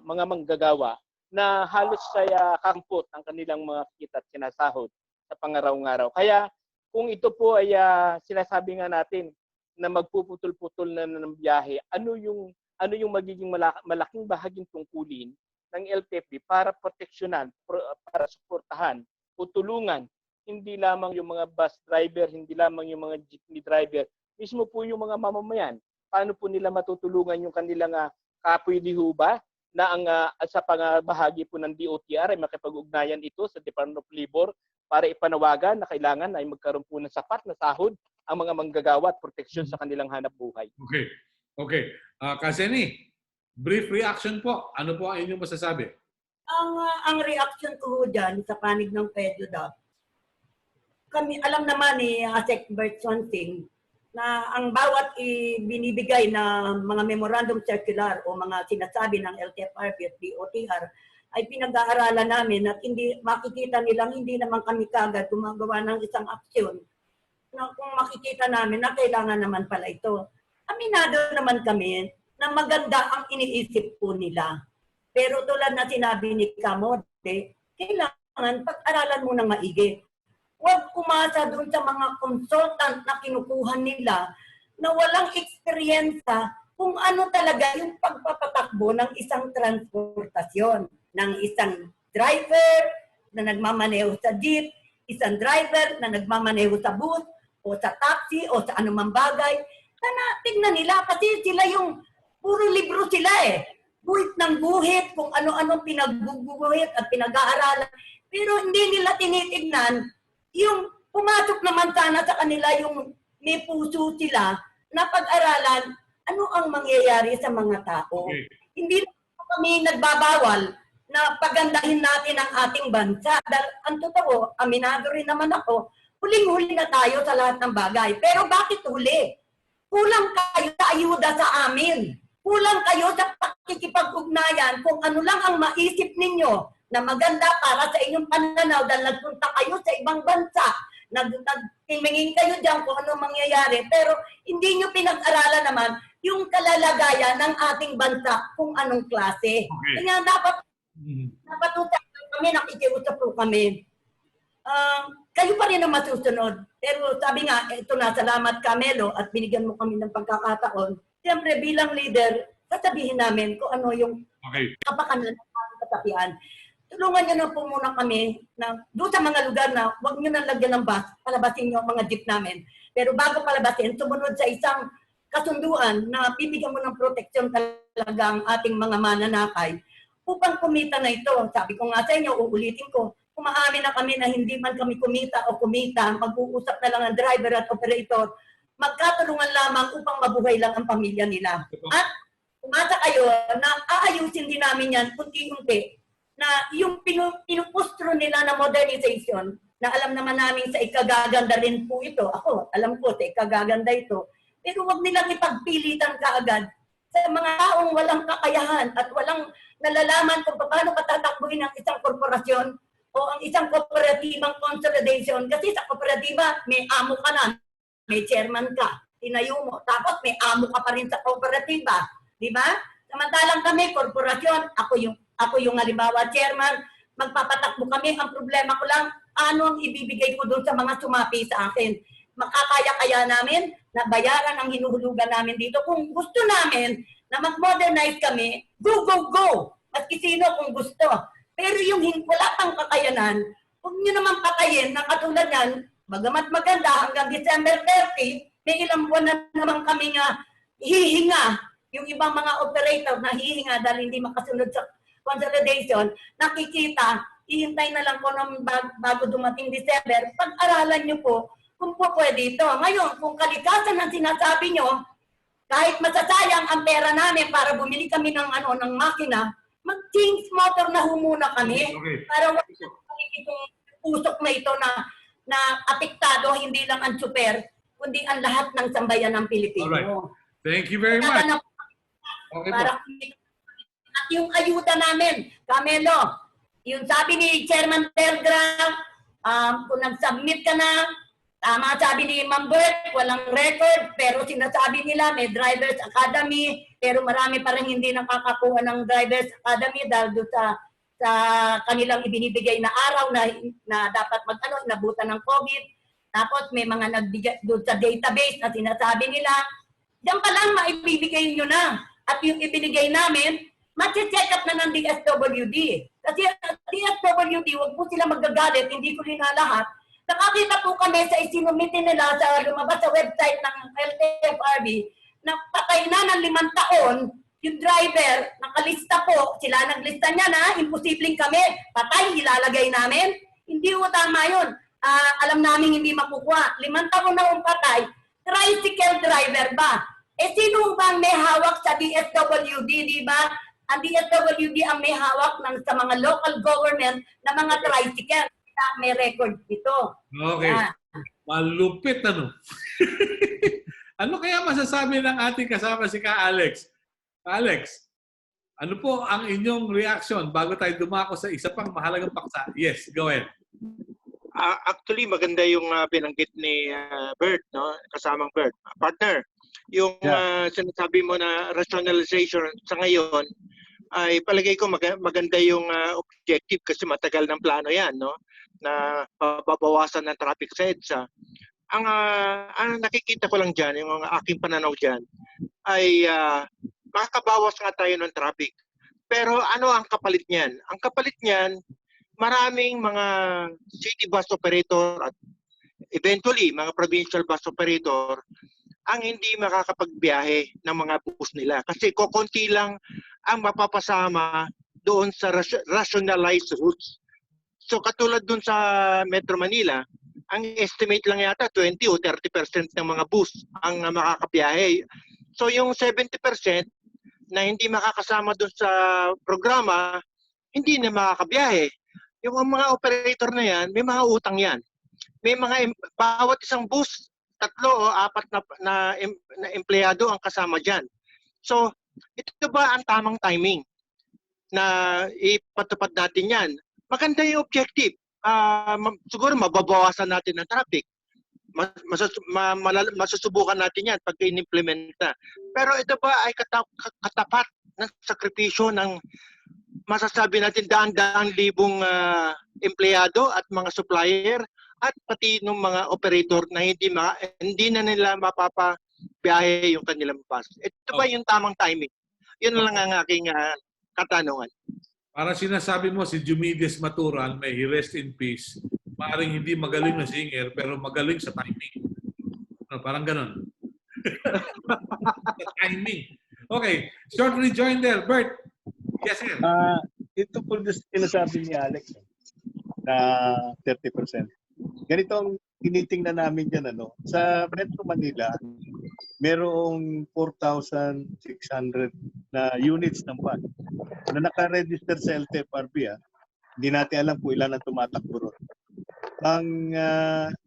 manggagawa na halos ay kampot ang kanilang mga kita at sinasahod sa pangaraw-araw. Kaya kung ito po ay sinasabi nga natin na magpuputol-putol na ng biyahe, ano yung magiging malaking bahaging tungkulin ng LTFB para proteksyonan, para suportahan o tulungan hindi lamang yung mga bus driver, hindi lamang yung mga jeepney driver, mismo po yung mga mamamayan. Paano po nila matutulungan yung kanilang kapoy di ba na ang sa bahagi po ng DOTR ay makipag-ugnayan ito sa Department of Labor para ipanawagan na kailangan ay magkaroon po ng sapat na sahod ang mga manggagawa at proteksyon sa kanilang hanap buhay. Okay. Okay. Kaseni, brief reaction po. Ano po ang inyong masasabi? Ang reaction ko dyan sa panig ng PEDUDAP, kami, alam naman ni Sec. Bert Swansea na ang bawat binibigay na mga memorandum circular o mga sinasabi ng LTFRB at DOTR ay pinag-aaralan namin at hindi makikita nilang hindi naman kami kagad gumagawa ng isang aksyon na kung makikita namin na kailangan naman pala ito. Aminado naman kami na maganda ang iniisip po nila. Pero tulad na sinabi ni Kamote, kailangan pag-aralan mo ng maigi. Huwag umasa doon sa mga consultant na kinukuha nila na walang eksperyensya kung ano talaga yung pagpapatakbo ng isang transportasyon, ng isang driver na nagmamaneho sa jeep, isang driver na nagmamaneho sa bus, o sa taxi, o sa anumang bagay. Sana tignan nila, kasi sila yung puro libro sila Guhit ng guhit, kung ano-ano pinagbubuhit at pinag-aaralan. Pero hindi nila tinitignan yung pumasok naman sana sa kanila yung may puso sila na pag-aralan ano ang mangyayari sa mga tao. Okay. Hindi kami nagbabawal na pagandahin natin ang ating bansa. Dahil ang totoo, aminado rin naman ako, huling-huli na tayo sa lahat ng bagay. Pero bakit huli? Kulang kayo sa ayuda sa amin. Kulang kayo sa pakikipag-ugnayan kung ano lang ang maisip ninyo na maganda para sa inyong pananaw dahil nagpunta kayo sa ibang bansa. Nagtimingin kayo dyan kung ano mangyayari. Pero hindi nyo pinag-aralan naman yung kalalagayan ng ating bansa kung anong klase. Okay. Kaya dapat kami, nakikiusap po kami. Kayo pa rin ang masusunod. Pero sabi nga, ito na, salamat Camelo at binigyan mo kami ng pagkakataon. Siyempre bilang leader, sasabihin namin kung ano yung kapakanan ng kasapian. Tulungan nyo na po muna kami na doon sa mga lugar na huwag nyo na lagyan ng bus, palabasin nyo ang mga jeep namin. Pero bago palabasin, sumunod sa isang kasunduan na bibigyan mo ng proteksyon talaga ang ating mga mananakay upang kumita na ito. Sabi ko nga sa inyo, uulitin ko, kumaamin na kami na hindi man kami kumita, mag-uusap na lang ang driver at operator, magkatulungan lamang upang mabuhay lang ang pamilya nila. At umasa kayo na aayusin din namin yan unti-unti na yung pinupustro nila na modernization, na alam naman namin sa ikagaganda rin po ito. Ako, alam ko sa ikagaganda ito. Pero huwag nilang ipagpilitan kaagad sa mga taong walang kakayahan at walang nalalaman kung paano patatakbuhin ang isang korporasyon o ang isang kooperatibang consolidation. Kasi sa kooperatiba, may amo ka na, may chairman ka, tinayo mo. Tapos may amo ka pa rin sa kooperatiba. Di ba? Samantalang kami, korporasyon, ako yung halimbawa chairman, magpapatakbo kami. Ang problema ko lang, ano ang ibibigay ko doon sa mga sumapi sa akin. Makakaya-kaya namin na bayaran ang hinuhulugan namin dito. Kung gusto namin na mag-modernize kami, go, go, go! At sino kung gusto. Pero yung wala pang kakayanan, huwag nyo naman patayin na katulad yan, bagamat maganda hanggang December 30, may ilang buwan na naman kami nga hihinga. Yung ibang mga operator na hihinga dahil hindi makasunod sa consolidation, nakikita, ihintay na lang po ng bago dumating December, pag-aralan nyo po kung po pwede ito. Ngayon, kung kalikasan ang sinasabi nyo, kahit masasayang ang pera namin para bumili kami ng makina, mag-change motor na humuna kami para wala itong usok na ito na apektado hindi lang ang super, kundi ang lahat ng sambayan ng Pilipino. Alright. Thank you very much. Okay po. At yung ayuda namin, Camelo, yung sabi ni Chairman Telegram, kung nag-submit ka na, tama sabi ni Ma'am Bert, walang record, pero sinasabi nila may Drivers Academy, pero marami pa rin hindi nakakakuha ng Drivers Academy dahil doon sa kanilang ibinibigay na araw na dapat inabutan ng COVID. Tapos may mga nagbigay doon sa database na sinasabi nila, diyan pa lang maibibigay nyo na. At yung ibinigay namin, mag-check up na ng DSWD. Kasi DSWD, huwag po sila magagalit, hindi ko rin lahat. Nakakita po kami sa isinumiti nila sa lumabas sa website ng LTFRB na patay na ng 5 taon yung driver, nakalista po, sila naglista niya na, imposibleng kami, patay, ilalagay namin. Hindi po tama yun. Alam namin hindi makukuha. 5 taon na kung patay, tricycle driver ba? Sino bang may hawak sa DSWD, di ba? Ang DSWD ang may hawak sa mga local government na mga tricycle. May record dito. Okay. Malupit Ano kaya masasabi ng ating kasama si Ka Alex? Alex, ano po ang inyong reaction bago tayo dumako sa isa pang mahalagang paksa? Yes, go ahead. Actually, maganda yung binanggit ni Bert, no? Kasamang Bert. Partner, yung sinasabi mo na rationalization sa ngayon, ay palagay ko maganda yung objective kasi matagal ng plano yan, no? Na pababawasan ng traffic sa EDSA. Ang nakikita ko lang dyan, yung aking pananaw dyan, ay makakabawas nga tayo ng traffic. Pero ano ang kapalit niyan? Ang kapalit niyan, maraming mga city bus operator at eventually mga provincial bus operator ang hindi makakapagbiyahe ng mga bus nila. Kasi kokonti lang ang mapapasama doon sa rationalized routes. So katulad doon sa Metro Manila, ang estimate lang yata 20 o 30% ng mga bus ang makakabiyahe. So yung 70% na hindi makakasama doon sa programa, hindi na makakabiyahe. Yung mga operator na yan, may mga utang yan. May mga, bawat isang bus, 3 o 4 na empleyado ang kasama dyan. So, ito ba ang tamang timing na ipatupad natin yan? Maganda yung objective. Siguro mababawasan natin ng traffic. Masusubukan natin yan pag in-implementa. Pero ito ba ay katapat ng sakripisyo ng masasabi natin daan-daan libong empleyado at mga supplier at pati ng mga operator na hindi na nila mapapabiyahe yung kanilang bus. Ito ba yung tamang timing? Yun lang ang aking katanungan. Para sinasabi mo si Jumides Matural, may he rest in peace, maaaring hindi magaling na singer pero magaling sa timing. Parang ganun. Sa timing. Okay, short rejoinder. Bert, yes, sir. Ito po sinasabi ni Alex na 30%. Ganito ang tinitingnan namin dyan. Sa Metro Manila, merong 4,600 na units ng bus na naka-register sa LTFRB. Hindi natin alam kung ilan ang tumatakbo ron. Ang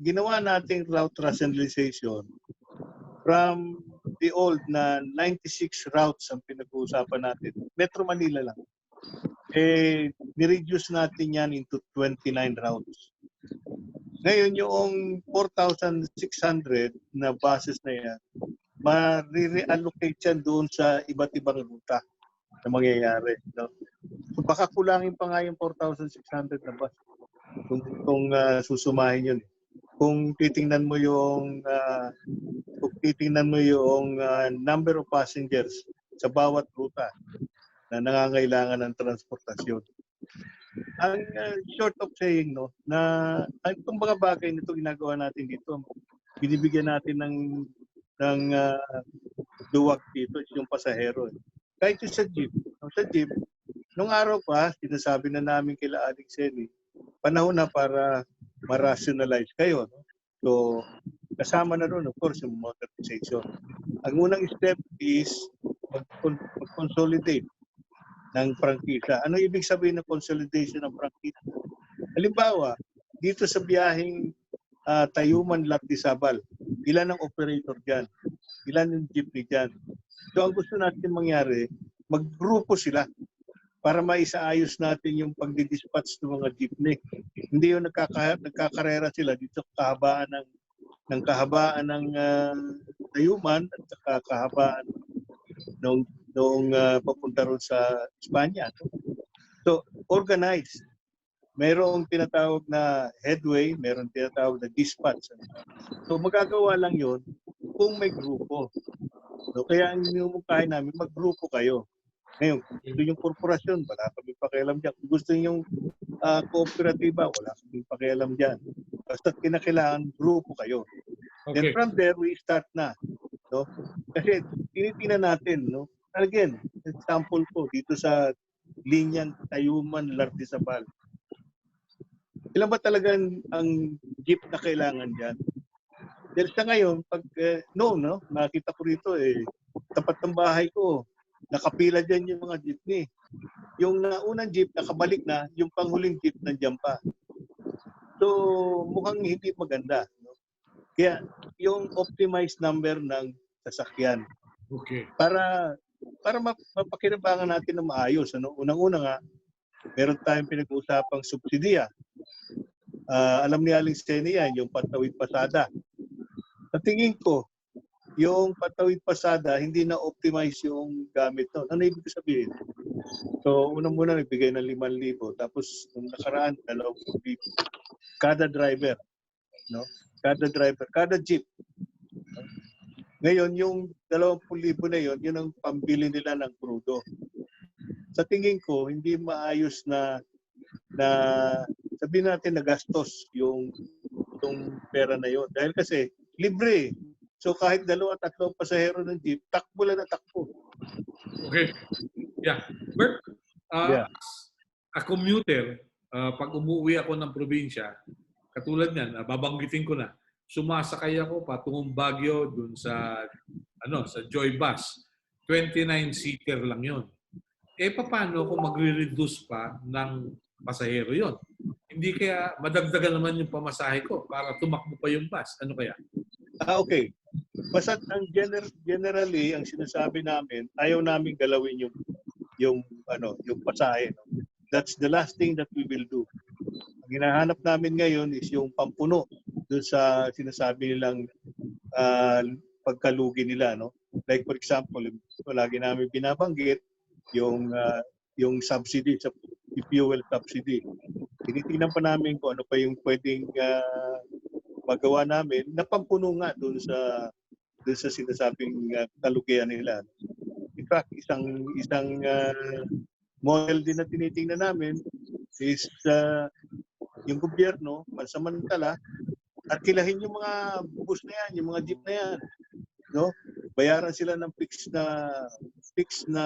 ginawa nating route rationalization from the old na 96 routes ang pinag-uusapan natin. Metro Manila lang. Ni-reduce natin yan into 29 routes. Ngayon, yung 4,600 na buses na yan, ma-re-allocate yan doon sa iba't ibang ruta na mangyayari. No? So baka kulangin pa nga yung 4,600 na bus kung susumahin yun. Kung titingnan mo yung number of passengers sa bawat ruta na nangangailangan ng transportasyon. Ang short of saying, na itong mga bagay nito ginagawa natin dito, binibigyan natin ng duwag dito yung pasahero. Kahit yung sa jeep. Sa jeep, nung araw pa, sinasabi na namin kila Alex Seni, panahon na para ma-rationalize kayo. So, kasama na ron, of course, yung modernization. Ang unang step is mag-consolidate ng prangkisa. Ano ibig sabihin ng consolidation ng prangkisa? Halimbawa, dito sa biyaheng Tayuman-Lardizabal, ilan ang operator dyan? Ilan yung jeepney dyan? So ang gusto natin mangyari, maggrupo sila para maisaayos natin yung pagdidispatch ng mga jeepney. Hindi yung nagkakarera sila dito sa kahabaan ng Tayuman at kahabaan noong papunta ron sa Espanya. So, organized. Mayroong tinatawag na headway, mayroong tinatawag na dispatch. So, magagawa lang yon kung may grupo. So, kaya ang inumungkahin namin, maggrupo kayo. Ngayon, gusto yung korporasyon, wala kami pakialam dyan. Kung gusto yung kooperatiba, wala kami pakialam dyan. Basta kinakailangan, grupo kayo. Okay. Then from there, we start na. No? Kasi tinitingnan natin, again, example ko dito sa linyang Tayuman-Lardizabal. Ilan ba talaga ang jeep na kailangan dyan? Dahil sa ngayon, pag nakita ko rito, tapat ng bahay ko, nakapila dyan yung mga jeepney. Yung unang jeep, nakabalik na, yung panghuling jeep nandiyan pa. So, mukhang hindi maganda. Kaya, yung optimized number ng sasakyan Okay. para mapakinabangan natin na maayos. Ano? Unang-una nga, meron tayong pinag-uusapang subsidiya. Alam ni Aling Seni yan, yung patawid pasada. Sa tingin ko, yung patawid pasada, hindi na-optimize yung gamit nun. Ano ibig sabihin? So, unang-muna nagbigay ng 5,000. Tapos, nung nakaraan, 2,000. Kada driver. No? Kada driver. Kada jeep. Ngayon, yung 20,000 na yun ang pambili nila ng krudo. Sa tingin ko, hindi maayos na sabihin natin na gastos yung pera na yun. Dahil kasi, libre. So kahit 2-3 pasahero ng jeep, takbo lang na takbo. Okay. Yeah. Bert, Yeah. a commuter, pag umuwi ako ng probinsya, katulad niyan, babanggitin ko na, sumasakay ako patungong Baguio dun sa Joy Bus. 29-seater lang yon. Paano kung magre-reduce pa ng pasahero yon? Hindi kaya madagdagan naman yung pamasahe ko para tumakbo pa yung bus. Ano kaya? Okay. Basta ang generally ang sinasabi namin, ayaw namin galawin yung pasahe. No? That's the last thing that we will do. Ang hinahanap namin ngayon is yung pampuno doon sa sinasabi nilang pagkalugi nila, no? Like for example, lagi namin binabanggit yung subsidy sa fuel subsidy. Tinitingnan pa namin kung ano pa yung pwedeng magawa namin na pampuno nga doon sa sinasabing kalugian nila. In fact, isang model din na tinitingnan namin is yung gobyerno, pansamantala, arkilahin yung mga bus na yan, yung mga jeep na yan. No? Bayaran sila ng fixed na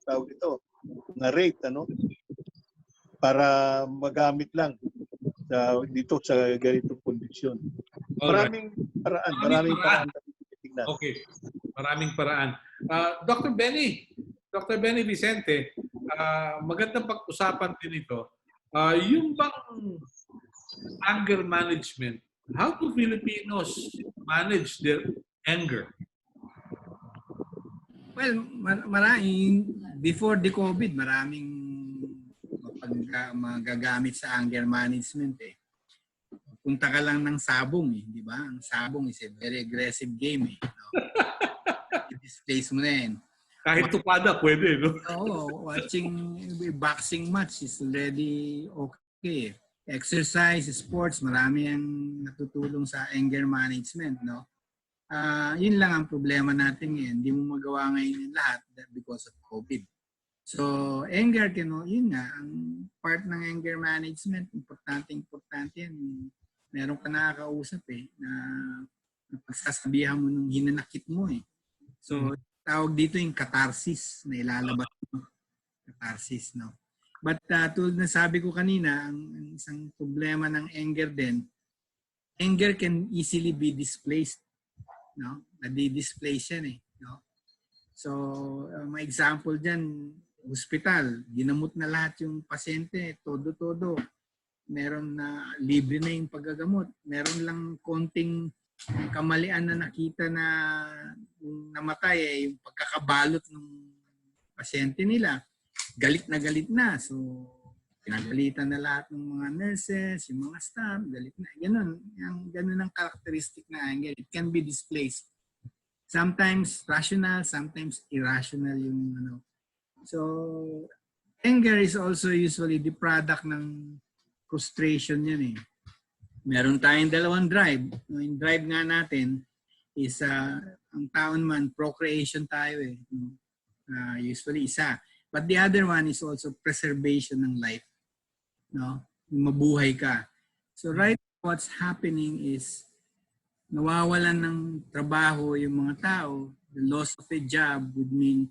tawag ito, na rate, para magamit lang dito sa ganitong kondisyon. Maraming paraan. Okay. Maraming paraan. Dr. Benny Vicente, magandang pag-usapan din ito. Yung bang anger management, how do Filipinos manage their anger? Well, before the COVID, maraming magagamit sa anger management eh. Punta ka lang ng sabong eh, di ba? Ang sabong is a very aggressive game eh. No? I-displace mo na yan. Kahit tupada, pwede, no? Oo, watching boxing match is already okay. Exercise, sports, marami ang natutulong sa anger management, no? Yun lang ang problema natin ngayon. Hindi mo magawa ngayon yung lahat because of COVID. So, anger, yun nga, ang part ng anger management, importante yan. Meron ka nakakausap na pagsasabihan mo nung hinanakit mo eh. So, tawag dito yung catharsis na ilalabas mo. Catharsis, no? But tulad na sabi ko kanina, ang isang problema ng anger din, anger can easily be displaced. No? Nadi-displace yan eh. No? So, may example dyan, hospital, ginamot na lahat yung pasyente, todo-todo. Meron na libre na yung paggagamot. Meron lang konting kamalian na nakita na yung namatay yung pagkakabalot ng pasyente nila. Galit na. So, pinagalitan na lahat ng mga nurses, yung mga staff, galit na. Ganun ang characteristic na anger. It can be displaced. Sometimes rational, sometimes irrational yung So, anger is also usually the product ng frustration yan eh. Meron tayong 2 drive. Yung drive nga natin is, ang taon man, procreation tayo eh. Usually isa. But the other one is also preservation ng life. No? Mabuhay ka. So right now, what's happening is nawawalan ng trabaho yung mga tao. The loss of a job would mean,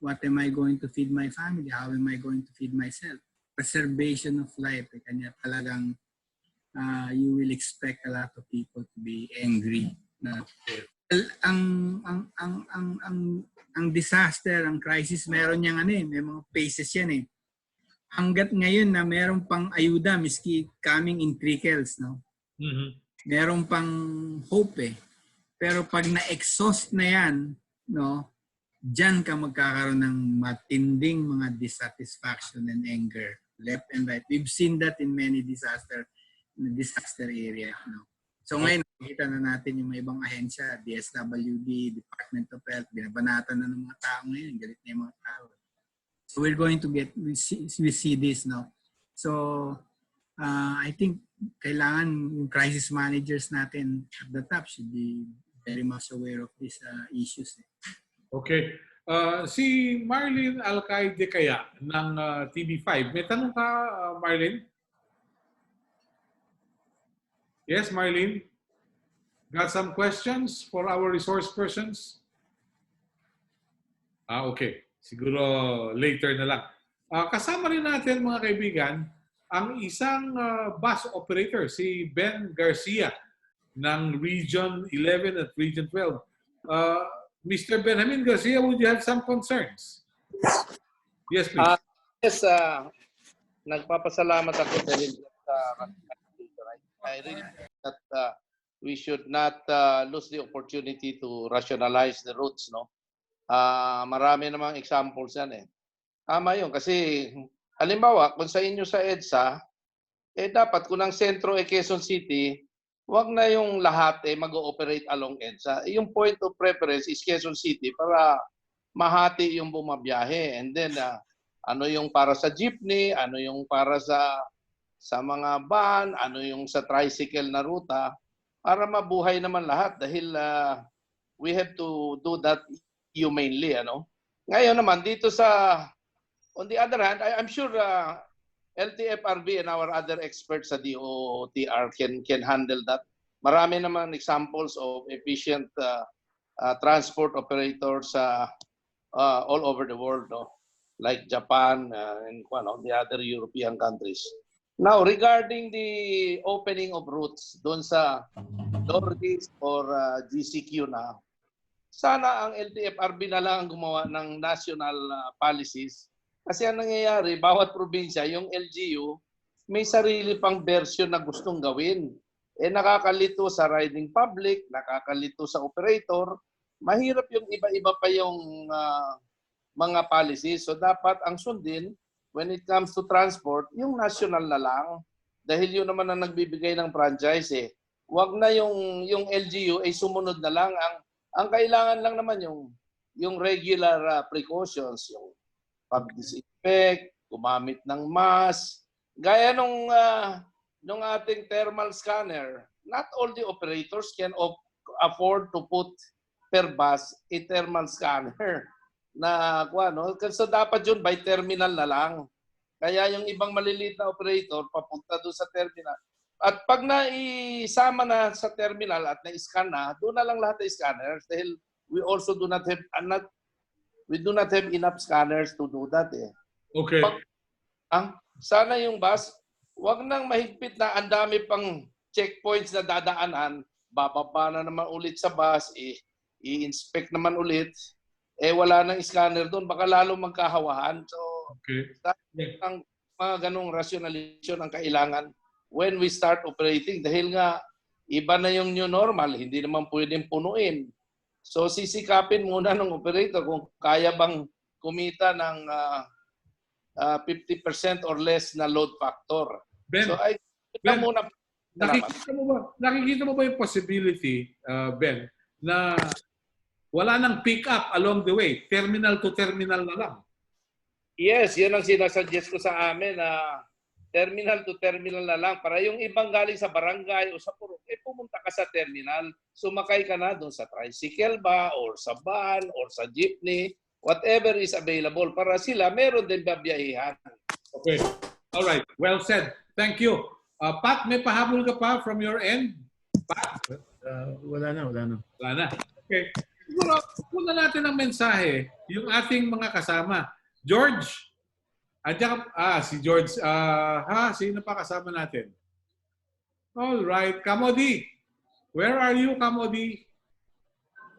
what am I going to feed my family? How am I going to feed myself? Preservation of life. Kanya talagang you will expect a lot of people to be angry. Ang disaster, ang crisis, meron niyang may mga phases yan eh. Hanggat ngayon na meron pang ayuda, miski coming in trickles, no? Mm-hmm. Meron pang hope eh. Pero pag na-exhaust na yan, no, diyan ka magkakaroon ng matinding mga dissatisfaction and anger, left and right. We've seen that in many disaster area. No? So ngayon, nakikita na natin yung mga ibang ahensya, DSWD, Department of Health, binabanatan na ng mga tao ngayon, galit na yung mga tao. So we're going to we see this now. So I think kailangan yung crisis managers natin at the top should be very much aware of these issues. Okay. Si Marlene Alcaide kaya ng TV5. May tanong ka, Marlene? Yes, Marlene? Got some questions for our resource persons? Okay. Siguro later na lang. Kasama rin natin, mga kaibigan, ang isang bus operator, si Ben Garcia ng Region 11 at Region 12. Mr. Benjamin Garcia, would you have some concerns? Yes, please. Yes, nagpapasalamat ako dahil I really think that we should not lose the opportunity to rationalize the routes, no? Marami namang examples yan eh. Tama yun kasi halimbawa kung sa inyo sa EDSA, dapat kung ang sentro Quezon City, wag na yung lahat mag-ooperate along EDSA. Yung point of preference is Quezon City para mahati yung bumabiyahe. And then ano yung para sa jeepney, ano yung para sa mga van, ano yung sa tricycle na ruta para mabuhay naman lahat dahil we have to do that humanely, ano. Ngayon naman dito sa on the other hand, I'm sure LTFRB and our other experts sa DOTR can handle that. Marami naman examples of efficient transport operators all over the world, no? Like Japan and the other European countries. Now, regarding the opening of routes doon sa Northeast or GCQ na, sana ang LTFRB na lang ang gumawa ng national policies. Kasi ang nangyayari, bawat probinsya, yung LGU, may sarili pang version na gustong gawin. Nakakalito sa riding public, nakakalito sa operator. Mahirap yung iba-iba pa yung mga policies. So dapat ang sundin, when it comes to transport, yung national na lang. Dahil yun naman ang nagbibigay ng franchise eh. Huwag na yung LGU ay sumunod na lang. Ang kailangan lang naman yung regular precautions, yung pag-disinfect, gumamit ng mask. Gaya nung ating thermal scanner, not all the operators can afford to put per bus a thermal scanner na so dapat yun by terminal na lang. Kaya yung ibang maliliit na operator papunta doon sa terminal. At pag naisama na sa terminal at na-scan na, doon na lang lahat ng scanners dahil we also do not have enough scanners to do that eh. Okay. Sana yung bus, wag nang mahigpit na ang dami pang checkpoints na dadaanan, bababa na naman ulit sa bus, i-inspect naman ulit, wala nang scanner doon, baka lalo magkahawahan. So, ang mga ganong rationalization ang kailangan when we start operating dahil nga iba na yung new normal, hindi naman pwedeng punuin. So sisikapin muna ng operator kung kaya bang kumita ng 50% or less na load factor. Ben, so nakikita mo ba yung possibility, Ben, na wala nang pick up along the way, terminal to terminal na lang? Yes, yun ang sinasuggest ko sa amin na terminal to terminal na lang para yung ibang galing sa barangay o sa purok, pumunta ka sa terminal, sumakay ka na doon sa tricycle ba or sa van or sa jeepney, whatever is available para sila meron din babiyahihan. Okay. All right. Well said. Thank you. Pat, may pahabol ka pa from your end? Pat? Wala na. Wala na. Okay. Siguro, una natin ang mensahe, yung ating mga kasama. George, si George. Sino pa kasama natin? All right. Kamodi. Where are you, Kamodi?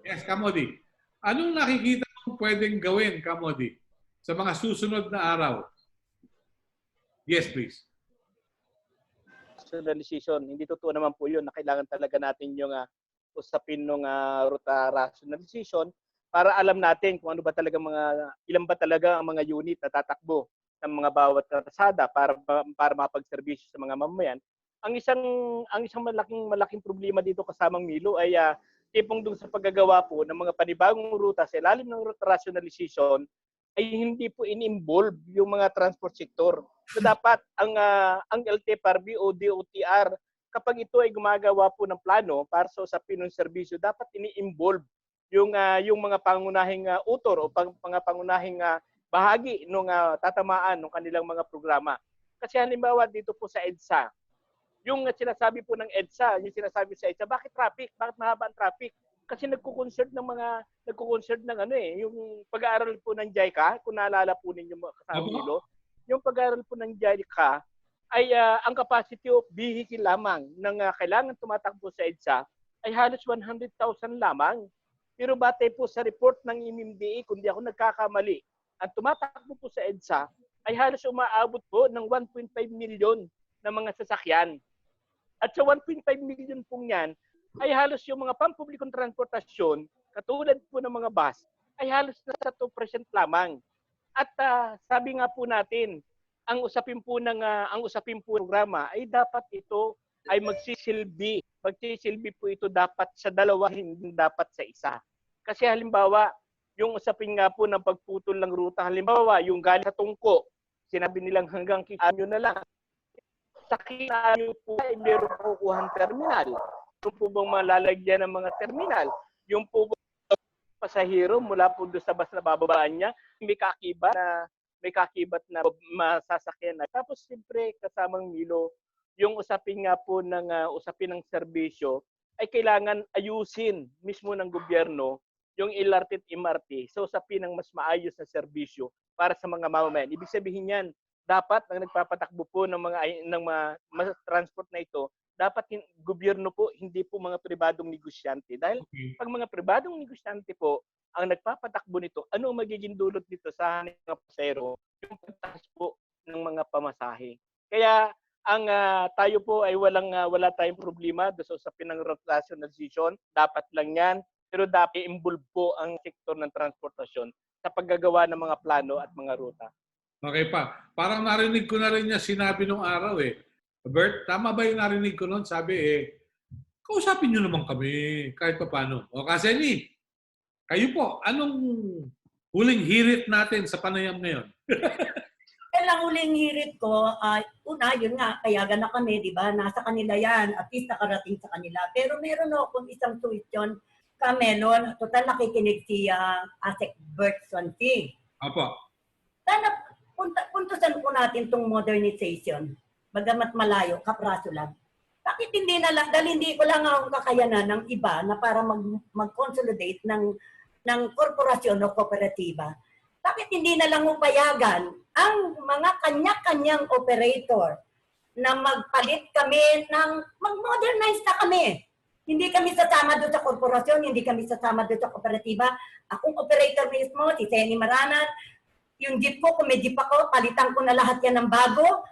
Yes, Kamodi. Anong nakikita mo pwedeng gawin, Kamodi, sa mga susunod na araw? Yes, please. Decision. Hindi totoo naman po yun na kailangan talaga natin yung usapin ng ruta rationalization para alam natin kung ano ba talaga ilan ba talaga ang mga unit na tatakbo ng mga bawat kalsada para mapagserbisyo sa mga mamamayan. Ang isang malaking problema dito kasamang Milo ay tipong dun sa paggagawa po ng mga panibagong ruta sa ilalim ng route rationalization ay hindi po in-involve yung mga transport sector. So dapat ang LTFRB o DOTR kapag ito ay gumagawa po ng plano para sa usapin ng serbisyo, dapat ini-involve yung mga pangunahing utor o mga pangunahing bahagi ng tatamaan ng kanilang mga programa. Kasi halimbawa dito po sa EDSA, yung sinasabi po ng EDSA, yung sinasabi sa EDSA, bakit traffic? Bakit mahaba ang traffic? Kasi nagko-concern ng yung pag-aaral po ng JICA, kung naalala po ninyo kasama nilo, yung pag-aaral po ng JICA ay ang capacity of vehicle lamang ng kailangan tumatakbo sa EDSA ay halos 100,000 lamang. Pero batay po sa report ng MMDA, kung di ako nagkakamali, ang tumatakbo po sa EDSA ay halos umaabot po ng 1.5 million na mga sasakyan. At sa 1.5 million pong yan, ay halos yung mga pampublikong transportasyon, katulad po ng mga bus, ay halos nasa 2% lamang. At sabi nga po natin, ang usapin po programa ay dapat ito ay magsisilbi. Magsisilbi po ito dapat sa dalawa, hindi dapat sa isa. Kasi halimbawa, yung usapin nga po ng pagputol ng ruta, halimbawa, yung galing sa Tungko, sinabi nilang hanggang Kikanyo na lang. Sa Kikanyo po ay meron po kukuhang terminal. Yung po bang malalagyan ng mga terminal, yung po pasahero mula po doon sa bus na bababaan niya, may kakibat na masasakyan na. Tapos siyempre kasamang Milo, yung usapin nga po usapin ng serbisyo ay kailangan ayusin mismo ng gobyerno yung LRT at MRT sa usapin ng mas maayos na serbisyo para sa mga mamamayan. Ibig sabihin yan, dapat ang nagpapatakbo po ng mga transport na ito, dapat gobyerno po, hindi po mga pribadong negosyante. Dahil pag mga pribadong negosyante po ang nagpapatakbo nito, ano ang magiging dulot nito sa mga pasahero? Yung pagtaas po ng mga pamasahe. Kaya tayo po ay wala tayong problema sa usapin ng route rationalization. Dapat lang yan. Pero dapat involve po ang sektor ng transportasyon sa paggagawa ng mga plano at mga ruta. Okay pa. Parang narinig ko na rin niya sinabi nung araw eh. Bert, tama ba yung narinig ko noon? Sabi kausapin nyo naman kami kahit pa paano. O kasi kayo po, anong huling hirit natin sa panayam ngayon? Ang huling hirit ko, una, yun nga, payagan na kami, di ba? Nasa kanila yan, at least nakarating sa kanila. Pero meron akong isang question, Melon, total nakikinig si Asek Bert Swansea. Apo. Sana puntusan po natin itong modernization. Bagamat malayo, kapraso lang. Bakit hindi na lang, dahil hindi ko lang akong kakayanan ng iba na para mag-consolidate ng korporasyon o kooperatiba. Bakit hindi na lang upayagan ang mga kanya-kanyang operator na magpalit kami mag-modernize na kami. Hindi kami sasama doon sa korporasyon, hindi kami sasama doon sa kooperatiba. Akong operator mismo, si Senny Maranan, yung jeep ko, kung may jeep ako, palitan ko na lahat yan ng bago.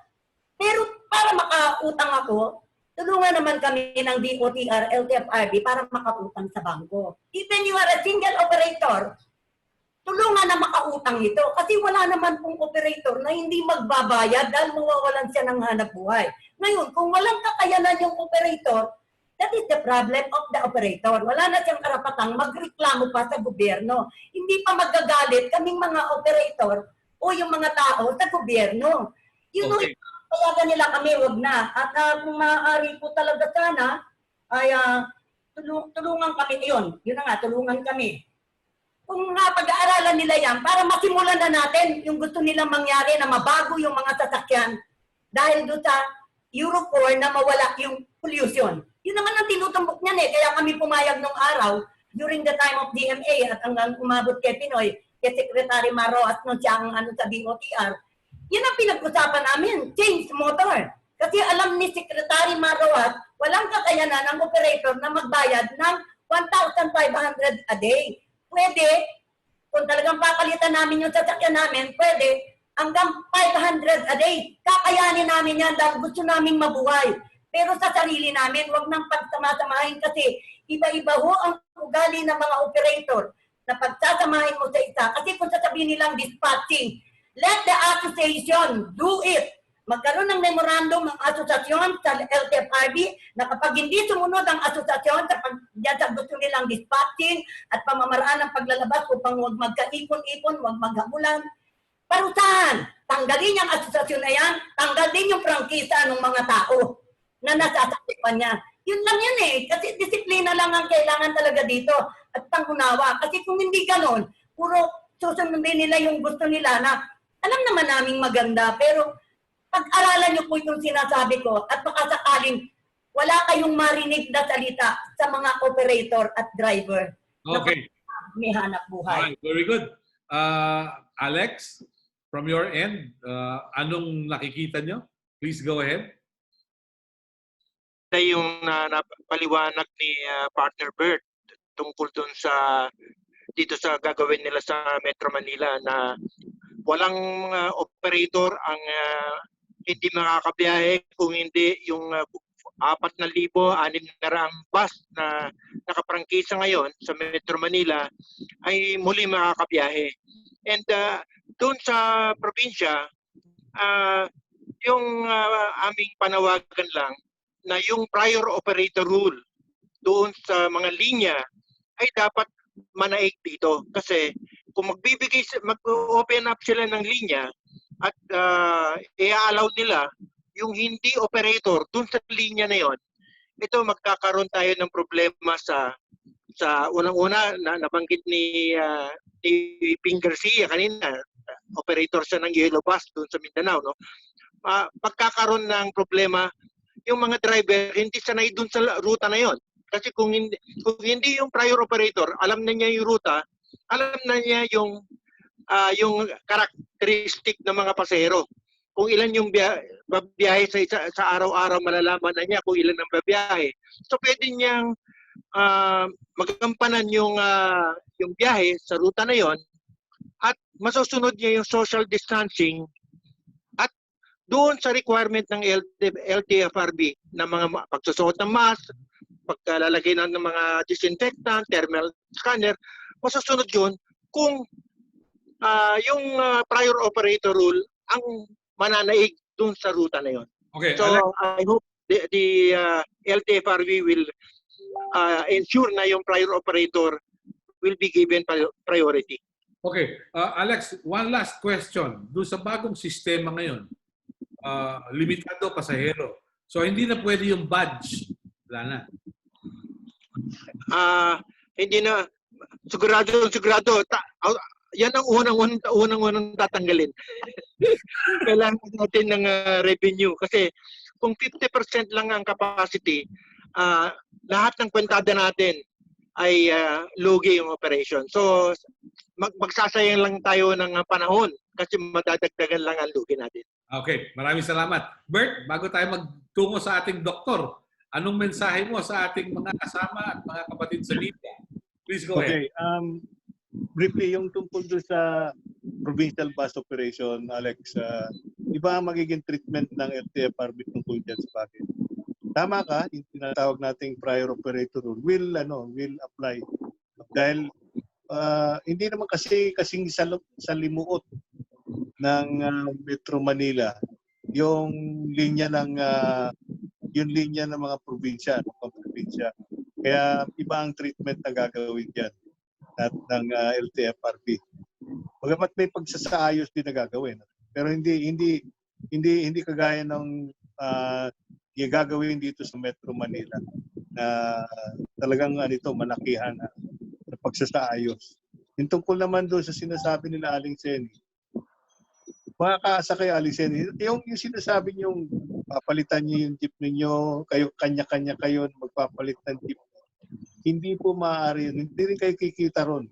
Pero para makautang ako, tulungan naman kami ng DOTR, LTFRB para makautang sa bangko. Even you are a single operator, tulungan na makautang ito. Kasi wala naman pong operator na hindi magbabayad dahil mawawalan siya ng hanap buhay. Ngayon, kung walang kakayanan yung operator, that is the problem of the operator. Wala na siyang karapatang magreklamo pa sa gobyerno. Hindi pa magagalit kaming mga operator o yung mga tao sa gobyerno. Yun okay. Payagan nila kami, wag na. At kung maaari po talaga sana, ay tulungan kami. Yun na nga, tulungan kami. Kung nga pag-aaralan nila yan, para masimulan na natin yung gusto nilang mangyari na mabago yung mga sasakyan dahil doon sa Euro 4 na mawala yung pollution. Yun naman ang tinutumbok niyan eh. Kaya kami pumayag nung araw during the time of DMA at hanggang umabot kay Pinoy, kay Secretary Maroas nung siya ang sa DOTR. Yun ang pinag-usapan namin, change motor. Kasi alam ni Secretary Maroas, walang kakayanan ng operator na magbayad ng 1,500 a day. Pwede, kung talagang papalitan namin yung sasakyan namin, pwede hanggang 500 a day. Kakayanin namin yan dahil gusto namin mabuhay. Pero sa sarili namin, wag nang pagsama-samahin kasi iba-iba ho ang ugali ng mga operator na pagsasamahin mo sa isa. Kasi kung sasabihin nilang dispatching, let the association do it. Magkaroon ng memorandum ng asosasyon sa LTFRB na kapag hindi sumunod ang asosasyon sa gusto nilang dispatching at pamamaraan ng paglalabas upang huwag magkaipon-ipon, huwag maghabulan, parusahan. Tanggalin yung asosasyon na yan, tanggal din yung prangkisa ng mga tao na nasasakipan niya. Yun lang yan eh. Kasi disiplina lang ang kailangan talaga dito at pangunawa. Kasi kung hindi ganon, puro susundin nila yung gusto nila na alam naman naming maganda, pero pag-aralan niyo po yung sinasabi ko at baka sakaling wala kayong marinig na salita sa mga operator at driver. Okay. Na may hanap buhay. Alright, very good. Alex, from your end, anong nakikita nyo? Please go ahead. Yung napaliwanag ni partner Bert tungkol dun dito sa gagawin nila sa Metro Manila na walang operator ang hindi makakabiyahe kung hindi yung 4,600 bus na nakaprangkisa ngayon sa Metro Manila ay muli makakabiyahe. And doon sa probinsya, yung aming panawagan lang na yung prior operator rule doon sa mga linya ay dapat manaig dito. Kasi kung mag-open up sila ng linya at i-allow nila yung hindi operator dun sa linya na yon, ito magkakaroon tayo ng problema sa unang-una na nabanggit ni Ping Garcia kanina, operator siya ng Yellow Bus dun sa Mindanao, no? Magkakaroon ng problema yung mga driver hindi sanay dun sa ruta na yon. Kasi kung hindi yung prior operator, alam na niya yung ruta, alam na niya yung karakteristik ng mga pasahero. Kung ilan yung babiyahe sa araw-araw, malalaman na niya kung ilan ang babiyahe. So pwede niyang magampanan yung biyahe sa ruta na yon at masusunod niya yung social distancing at doon sa requirement ng LTFRB na mga pagsusuot ng mask, paglalagay ng mga disinfectant, thermal scanner, masusunod yun kung yung prior operator rule ang mananaig dun sa ruta na yon. Okay, so Alex, I hope the LTFRB will ensure na yung prior operator will be given priority. Okay, Alex, one last question. Doon sa bagong sistema ngayon, limitado pasahero. So hindi na pwede yung badge. Wala na. Hindi na sigurado yan ang unang tatanggalin. Kailangan natin ng revenue kasi kung 50% lang ang capacity, lahat ng kwentada natin ay lugi yung operation. So magsasayang lang tayo ng panahon kasi madadagdagan lang ang lugi natin. Okay, maraming salamat. Bert, bago tayo magtungo sa ating doktor, anong mensahe mo sa ating mga kasama at mga kapatid sa media? Please go ahead. Okay, briefly, yung tungkol doon sa provincial bus operation, Alex, iba ang magiging treatment ng LTFRB tungkol dyan sa bakit. Tama ka, yung tinatawag nating prior operator rule will apply. Dahil hindi naman kasing sa limuot ng Metro Manila yung linya ng mga probinsya, pamprobinsya. Kaya iba ang treatment na gagawin diyan ng LTFRB. Bagamat may pagsasaayos din na gagawin. Pero hindi kagaya ng gagawin dito sa Metro Manila na talagang malakihan na pagsasaayos. Yung tungkol naman doon sa sinasabi nila Aling Seni, makakaasa kayo Aling Seni, yung sinasabi niyong papalitan niyo yung jeep ninyo, kayo kanya-kanya kayo magpapalit ng jeep. Hindi po maaari yun. Hindi rin kayo kikita ron.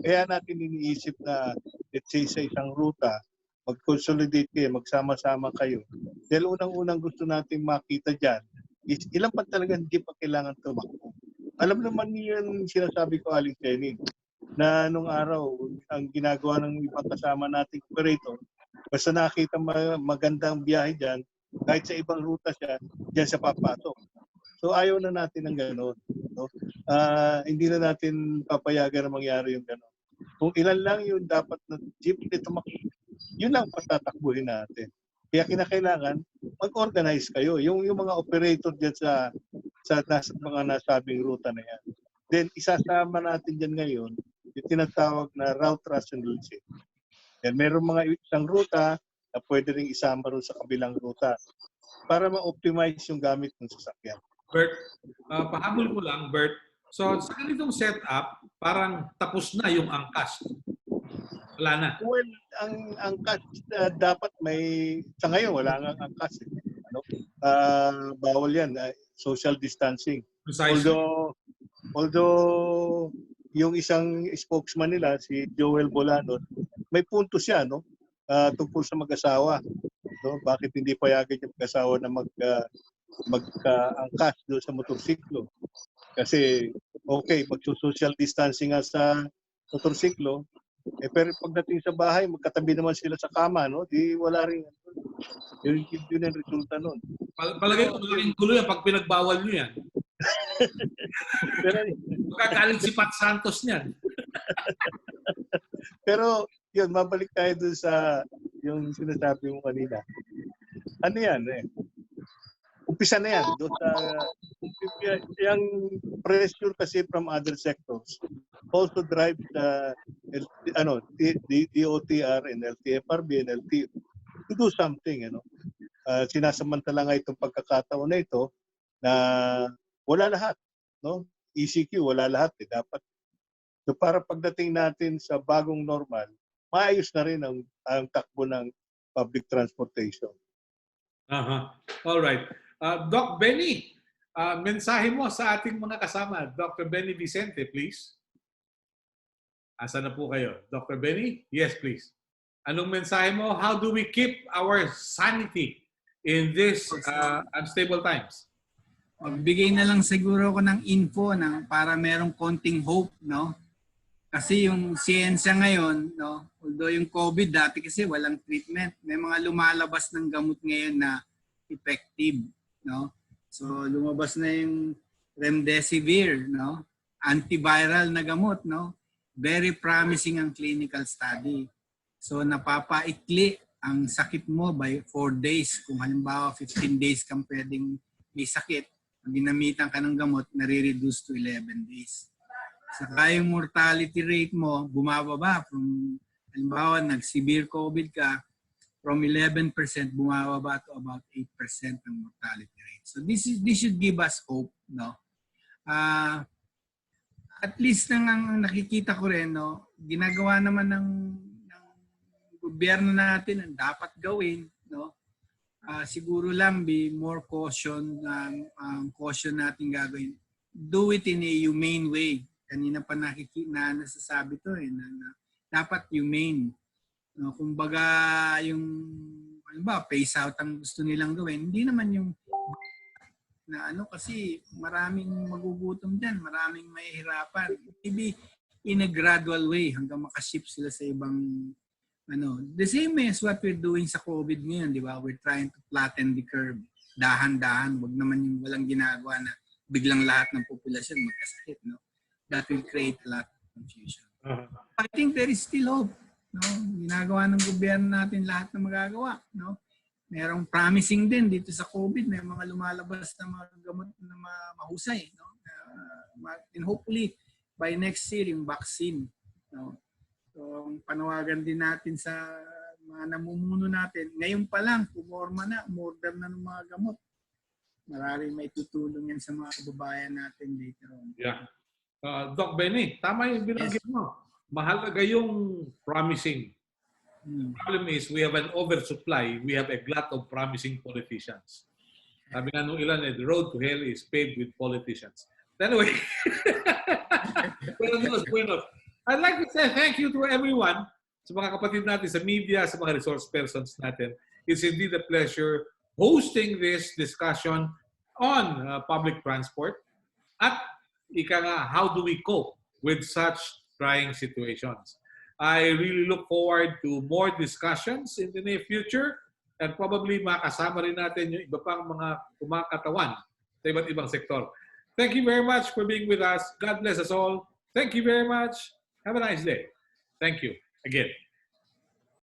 Kaya natin iniisip na let's say sa isang ruta, mag-consolidate kayo, magsama-sama kayo. Dahil unang-unang gusto natin makita dyan is ilan pa talagang jeep ang kailangan tumakbo. Alam naman niyo yung sinasabi ko Aling Seni, na nung araw, ang ginagawa ng ibang kasama nating operator, basta nakita magandang biyahe dyan, Kahit sa ibang ruta siya, diyan siya papasok. So ayaw na natin ng gano'n. No? Hindi na natin papayagan na mangyari yung gano'n. Kung ilan lang yung dapat na jeepney tumakbo, yun lang patatakbuhin natin. Kaya kinakailangan mag-organize kayo. Yung mga operator dyan sa mga nasabing ruta na yan. Then isasama natin dyan ngayon yung tinatawag na route rationalization. Yan, meron mga isang ruta na pwede rin isama rin sa kabilang ruta para ma-optimize yung gamit ng sasakyan. Bert, pahabol ko lang, Bert. So, sa ganitong setup, parang tapos na yung angkas. Wala na. Well, ang angkas dapat may, sa ngayon wala nga angkas. Ano? Bawal yan, social distancing. Precisely. Although yung isang spokesman nila, si Joel Bolano, may punto siya, no? Tungkol sa mag-asawa. No? Bakit hindi payagan yung mag-asawa na magka-angkas doon sa motorsiklo? Kasi, okay, mag-social distancing nga sa motorsiklo, pero pagdating sa bahay, magkatabi naman sila sa kama, no? Di wala rin. Yun ang resulta nun. Palagay ko, malaking gulo yan pag pinagbawal nyo yan. Pero, magkakalit si Pat Santos niyan. Pero, yun, mabalik tayo dun sa yung sinasabi mo kanina. Ano yan umpisa na yan. Doon sa, yung pressure kasi from other sectors also drives DOTR and LTFRB and LTO to do something. Sinasamantala nga itong pagkakataon na ito na wala lahat. No? ECQ, wala lahat. Dapat. So para pagdating natin sa bagong normal, maayos na rin ang takbo ng public transportation. All right. Doc Benny, mensahe mo sa ating mga kasama. Dr. Benny Vicente, please. Asa na po kayo? Dr. Benny? Yes, please. Anong mensahe mo? How do we keep our sanity in this unstable times? Magbigay na lang siguro ko ng info para merong konting hope, no? Kasi yung siyensya ngayon, no, although yung COVID dati kasi walang treatment, may mga lumalabas ng gamot ngayon na effective, no? So lumabas na yung remdesivir, no? Antiviral na gamot, no? Very promising ang clinical study. So napapaikli ang sakit mo by 4 days. Kung halimbawa 15 days kang pwedeng may sakit, pag ginamitan ka ng gamot, nare-reduce to 11 days. Saka yung mortality rate mo, bumababa from, halimbawa, nag-severe COVID ka, from 11% bumababa to about 8% ang mortality rate. So this should give us hope, no? At least ang nakikita ko rin, no, ginagawa naman ng gobyerno natin ang dapat gawin, no? Siguro lang be more caution, caution natin gagawin. Do it in a humane way. Kanina pa nasasabi to na dapat humane. No, kumbaga yung phase out ang gusto nilang gawin, hindi naman yung kasi maraming magugutom diyan, maraming mahihirapan. Maybe in a gradual way hanggang makaship sila sa ibang the same as what we're doing sa COVID ngayon, di ba? We're trying to flatten the curve. Dahan-dahan, wag naman yung walang ginagawa na biglang lahat ng populasyon magkasakit, no? That will create a lot of confusion. I think there is still hope, no? Ginagawa ng gobyerno natin lahat na magagawa, no? Merong promising din dito sa COVID, may mga lumalabas na mga gamot na mahusay, no? And hopefully by next year yung vaccine, no? So, panawagan din natin sa mga namumuno natin. Ngayon pa lang, pumorma na, umorder na ng mga gamot. Maraming may tutulong yan sa mga kababayan natin later on. Yeah. Doc Benny, tama yung binanggit mo. Mahalaga yung promising. Problem is, we have an oversupply. We have a glut of promising politicians. Sabi nga nung ilan, the road to hell is paved with politicians. Anyway, buenos. I'd like to say thank you to everyone, sa mga kapatid natin sa media, sa mga resource persons natin. It's indeed a pleasure hosting this discussion on public transport at how do we cope with such trying situations. I really look forward to more discussions in the near future and probably makasama rin natin yung iba pang mga kumakatawan sa iba't ibang sektor. Thank you very much for being with us. God bless us all. Thank you very much. Have a nice day. Thank you again.